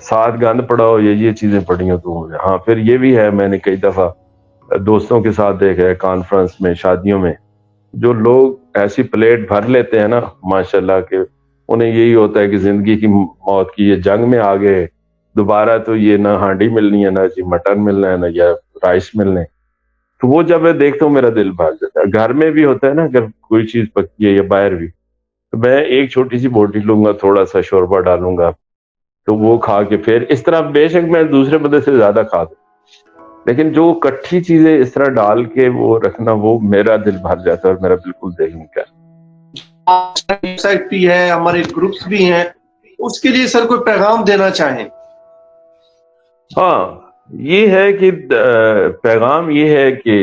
ساتھ گند پڑا ہو یا یہ چیزیں پڑی ہوں تو ہاں پھر یہ بھی ہے، میں نے کئی دفعہ دوستوں کے ساتھ دیکھا ہے کانفرنس میں، شادیوں میں، جو لوگ ایسی پلیٹ بھر لیتے ہیں نا ماشاءاللہ کہ انہیں یہی ہوتا ہے کہ زندگی کی موت کی یہ جنگ میں آگے، دوبارہ تو یہ نہ ہانڈی ملنی ہے، نہ جی مٹن ملنا ہے، نہ یا رائس ملنے۔ تو وہ جب میں دیکھتا ہوں میرا دل بھر جاتا ہے۔ گھر میں بھی ہوتا ہے نا، اگر کوئی چیز پکی ہے یا باہر بھی، تو میں ایک چھوٹی سی بوٹی لوں گا، تھوڑا سا شوربہ ڈالوں گا، تو وہ کھا کے پھر اس طرح بے شک میں دوسرے بندے سے زیادہ کھا دوں، لیکن جو کٹھی چیزیں اس طرح ڈال کے وہ رکھنا، وہ میرا دل بھر جاتا ہے اور میرا بالکل دل نہیں کرتا۔ ویب سائٹ بھی ہے، ہمارے گروپس بھی ہیں، اس کے لیے سر کوئی پیغام دینا چاہیں؟ ہاں یہ ہے کہ پیغام یہ ہے کہ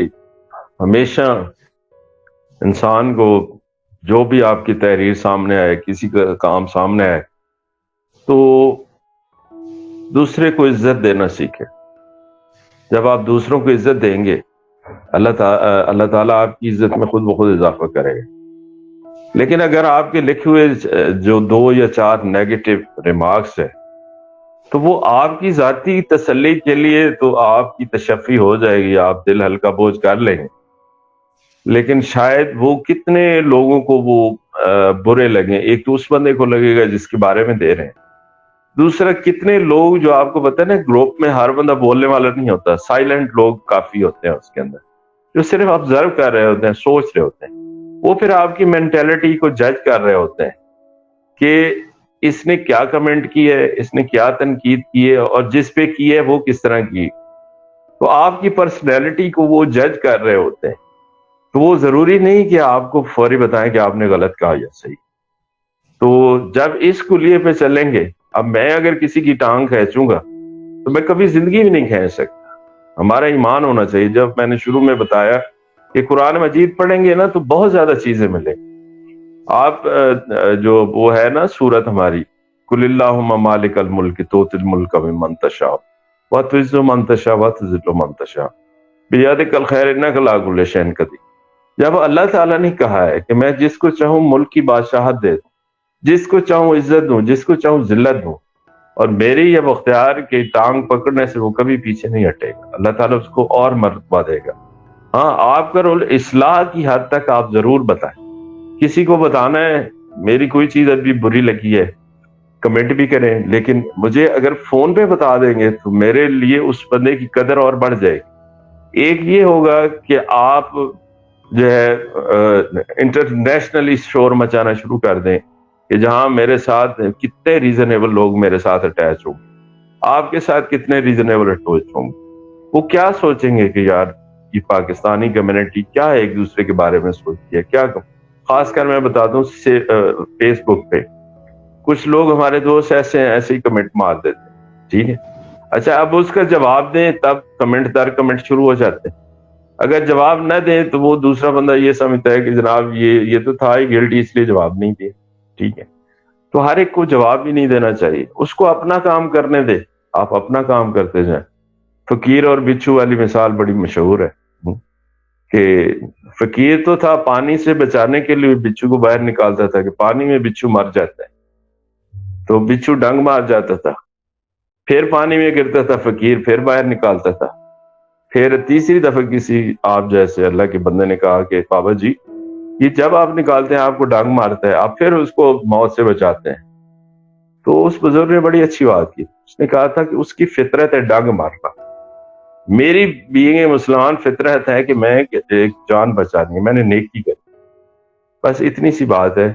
ہمیشہ انسان کو جو بھی آپ کی تحریر سامنے آئے، کسی کا کام سامنے آئے، تو دوسرے کو عزت دینا سیکھے۔ جب آپ دوسروں کو عزت دیں گے، اللہ تعالیٰ آپ کی عزت میں خود بخود اضافہ کرے گا۔ لیکن اگر آپ کے لکھے ہوئے جو 2 یا 4 نیگیٹو ریمارکس ہیں، تو وہ آپ کی ذاتی تسلی کے لیے تو آپ کی تشفی ہو جائے گی، آپ دل ہلکا بوجھ کر لیں گے، لیکن شاید وہ کتنے لوگوں کو وہ برے لگیں۔ ایک تو اس بندے کو لگے گا جس کے بارے میں دے رہے ہیں، دوسرا کتنے لوگ جو آپ کو پتہ ہے نا، گروپ میں ہر بندہ بولنے والا نہیں ہوتا، سائلنٹ لوگ کافی ہوتے ہیں اس کے اندر، جو صرف آبزرو کر رہے ہوتے ہیں، سوچ رہے ہوتے ہیں، وہ پھر آپ کی مینٹیلٹی کو جج کر رہے ہوتے ہیں کہ اس نے کیا کمنٹ کی ہے، اس نے کیا تنقید کی ہے، اور جس پہ کی ہے وہ کس طرح کی۔ تو آپ کی پرسنالٹی کو وہ جج کر رہے ہوتے ہیں، تو وہ ضروری نہیں کہ آپ کو فوری بتائیں کہ آپ نے غلط کہا یا صحیح۔ تو جب اس کلیے پہ چلیں گے، اب میں اگر کسی کی ٹانگ کھینچوں گا تو میں کبھی زندگی میں نہیں کھینچ سکتا۔ ہمارا ایمان ہونا چاہیے، جب میں نے شروع میں بتایا کہ قرآن مجید پڑھیں گے نا تو بہت زیادہ چیزیں ملیں۔ آپ جو وہ ہے نا سورت ہماری، قل اللہم مالک الملک تؤتی الملک ممن تشاء وتعز من تشاء وتذل من تشاء بیدک الخیر انک علی کل شیء قدیر۔ جب اللہ تعالیٰ نے کہا ہے کہ میں جس کو چاہوں ملک کی بادشاہت دے دوں، جس کو چاہوں عزت دوں، جس کو چاہوں ذلت دوں، اور میری یہ اختیار کی ٹانگ پکڑنے سے وہ کبھی پیچھے نہیں ہٹے گا، اللہ تعالیٰ اس کو اور مرتبہ دے گا۔ ہاں آپ کا رول اصلاح کی حد تک آپ ضرور بتائیں، کسی کو بتانا ہے میری کوئی چیز ابھی بری لگی ہے کمنٹ بھی کریں، لیکن مجھے اگر فون پہ بتا دیں گے تو میرے لیے اس بندے کی قدر اور بڑھ جائے گی۔ ایک یہ ہوگا کہ آپ جو ہے انٹرنیشنلی شور مچانا شروع کر دیں کہ جہاں میرے ساتھ کتنے ریزنیبل لوگ میرے ساتھ اٹیچ ہوں گے، آپ کے ساتھ کتنے ریزنیبل اٹیچ ہوں گے، وہ کیا سوچیں گے کہ یار یہ پاکستانی کمیونٹی کیا ایک دوسرے کے بارے میں سوچتی ہے کیا۔ خاص کر میں بتا دوں فیس بک پہ کچھ لوگ ہمارے دوست ایسے ہی کمنٹ مار دیتے ہیں، ٹھیک ہے، اچھا اب اس کا جواب دیں تب کمنٹ در کمنٹ شروع ہو جاتے ہیں۔ اگر جواب نہ دیں تو وہ دوسرا بندہ یہ سمجھتا ہے کہ جناب یہ تو تھا ہی گلٹی اس لیے جواب نہیں دیا، ٹھیک ہے۔ تو ہر ایک کو جواب بھی نہیں دینا چاہیے، اس کو اپنا کام کرنے دے، آپ اپنا کام کرتے جائیں۔ فقیر اور بچھو والی مثال بڑی مشہور ہے کہ فقیر تو تھا پانی سے بچانے کے لیے بچھو کو باہر نکالتا تھا کہ پانی میں بچھو مر جاتا ہے، تو بچھو ڈنگ مار جاتا تھا، پھر پانی میں گرتا تھا فقیر، پھر باہر نکالتا تھا۔ پھر تیسری دفعہ کسی آپ جیسے اللہ کے بندے نے کہا کہ بابا جی یہ جب آپ نکالتے ہیں آپ کو ڈنگ مارتا ہے، آپ پھر اس کو موت سے بچاتے ہیں۔ تو اس بزرگ نے بڑی اچھی بات کی، اس نے کہا تھا کہ اس کی فطرت ہے ڈنگ مارنا، میری بینگ مسلمان فطرت ہے کہ میں ایک جان بچانی ہے، میں نے نیکی کری۔ بس اتنی سی بات ہے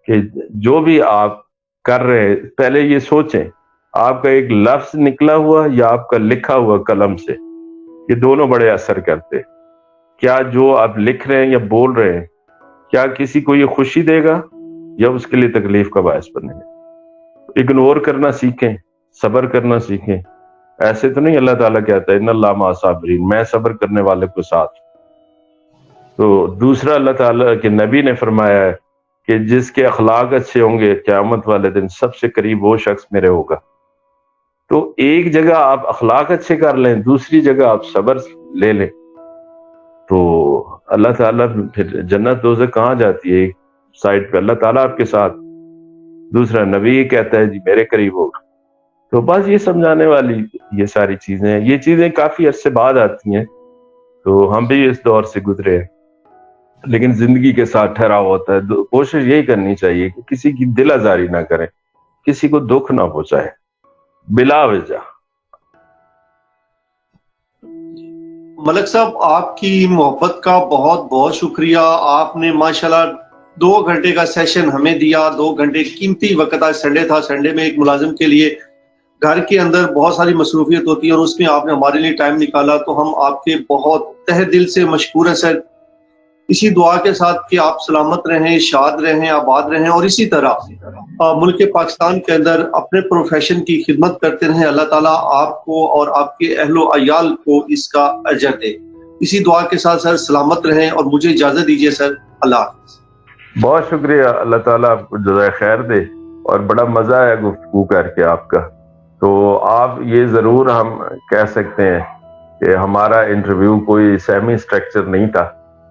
کہ جو بھی آپ کر رہے ہیں پہلے یہ سوچیں آپ کا ایک لفظ نکلا ہوا یا آپ کا لکھا ہوا قلم سے، یہ دونوں بڑے اثر کرتے۔ کیا جو آپ لکھ رہے ہیں یا بول رہے ہیں کیا کسی کو یہ خوشی دے گا یا اس کے لیے تکلیف کا باعث بنے گا؟ اگنور کرنا سیکھیں، صبر کرنا سیکھیں۔ ایسے تو نہیں اللہ تعالیٰ کہتا ہے ان اللہ مع الصابرین، میں صبر کرنے والے کو ساتھ۔ تو دوسرا اللہ تعالیٰ کے نبی نے فرمایا ہے کہ جس کے اخلاق اچھے ہوں گے قیامت والے دن سب سے قریب وہ شخص میرے ہوگا۔ تو ایک جگہ آپ اخلاق اچھے کر لیں، دوسری جگہ آپ صبر لے لیں، تو اللہ تعالیٰ پھر جنت دوزخ کہاں جاتی ہے؟ ایک سائڈ پہ اللہ تعالیٰ آپ کے ساتھ، دوسرا نبی کہتا ہے جی میرے قریب ہوگا۔ تو بس یہ سمجھانے والی یہ ساری چیزیں ہیں، یہ چیزیں کافی عرصے بعد آتی ہیں، تو ہم بھی اس دور سے گزرے ہیں، لیکن زندگی کے ساتھ ٹھہراؤ ہوتا ہے۔ کوشش یہی کرنی چاہیے کہ کسی کی دل آزاری نہ کریں، کسی کو دکھ نہ پہنچائے بلا وجہ۔ ملک صاحب آپ کی محبت کا بہت بہت شکریہ، آپ نے ماشاءاللہ 2 گھنٹے کا سیشن ہمیں دیا، 2 گھنٹے قیمتی وقت، آج سنڈے تھا، سنڈے میں ایک ملازم کے لیے گھر کے اندر بہت ساری مصروفیت ہوتی ہے اور اس میں آپ نے ہمارے لیے ٹائم نکالا، تو ہم آپ کے بہت تہ دل سے مشکور ہیں سر۔ اسی دعا کے ساتھ کہ آپ سلامت رہیں، شاد رہیں، آباد رہیں، اور اسی طرح ملک پاکستان کے اندر اپنے پروفیشن کی خدمت کرتے رہیں۔ اللہ تعالیٰ آپ کو اور آپ کے اہل و عیال کو اس کا اجر دے۔ اسی دعا کے ساتھ سر سلامت رہیں اور مجھے اجازت دیجیے سر، اللہ حافظ۔ بہت شکریہ، اللہ تعالیٰ آپ کو جزائے خیر دے، اور بڑا مزہ آیا گفتگو کر کے آپ کا۔ تو آپ یہ ضرور ہم کہہ سکتے ہیں کہ ہمارا انٹرویو کوئی سیمی اسٹرکچر نہیں تھا،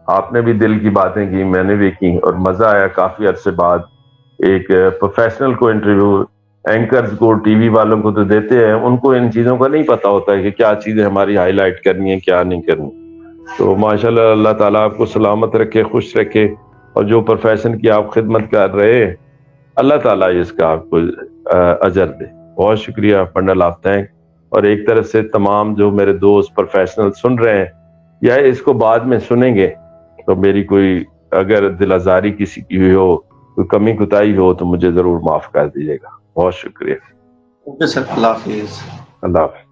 آپ نے بھی دل کی باتیں کی، میں نے بھی کی، اور مزہ آیا۔ کافی عرصے بعد ایک پروفیشنل کو انٹرویو، اینکرز کو، ٹی وی والوں کو تو دیتے ہیں، ان کو ان چیزوں کا نہیں پتا ہوتا ہے کہ کیا چیزیں ہماری ہائی لائٹ کرنی ہے کیا نہیں کرنی۔ تو ماشاءاللہ اللہ تعالیٰ آپ کو سلامت رکھے، خوش رکھے، اور جو پروفیشن کی آپ خدمت کر رہے ہیں اللہ تعالیٰ اس کا آپ کو اجر دے۔ بہت شکریہ، بنڈل آف تھینک۔ اور ایک طرف سے تمام جو میرے دوست پروفیشنل سن رہے ہیں یا اس کو بعد میں سنیں گے، تو میری کوئی اگر دل آزاری کسی کی ہوئی ہو، کوئی کمی کوتاہی ہو، تو مجھے ضرور معاف کر دیجیے گا۔ بہت شکریہ۔ اوکے سر، اللہ حافظ۔ اللہ حافظ۔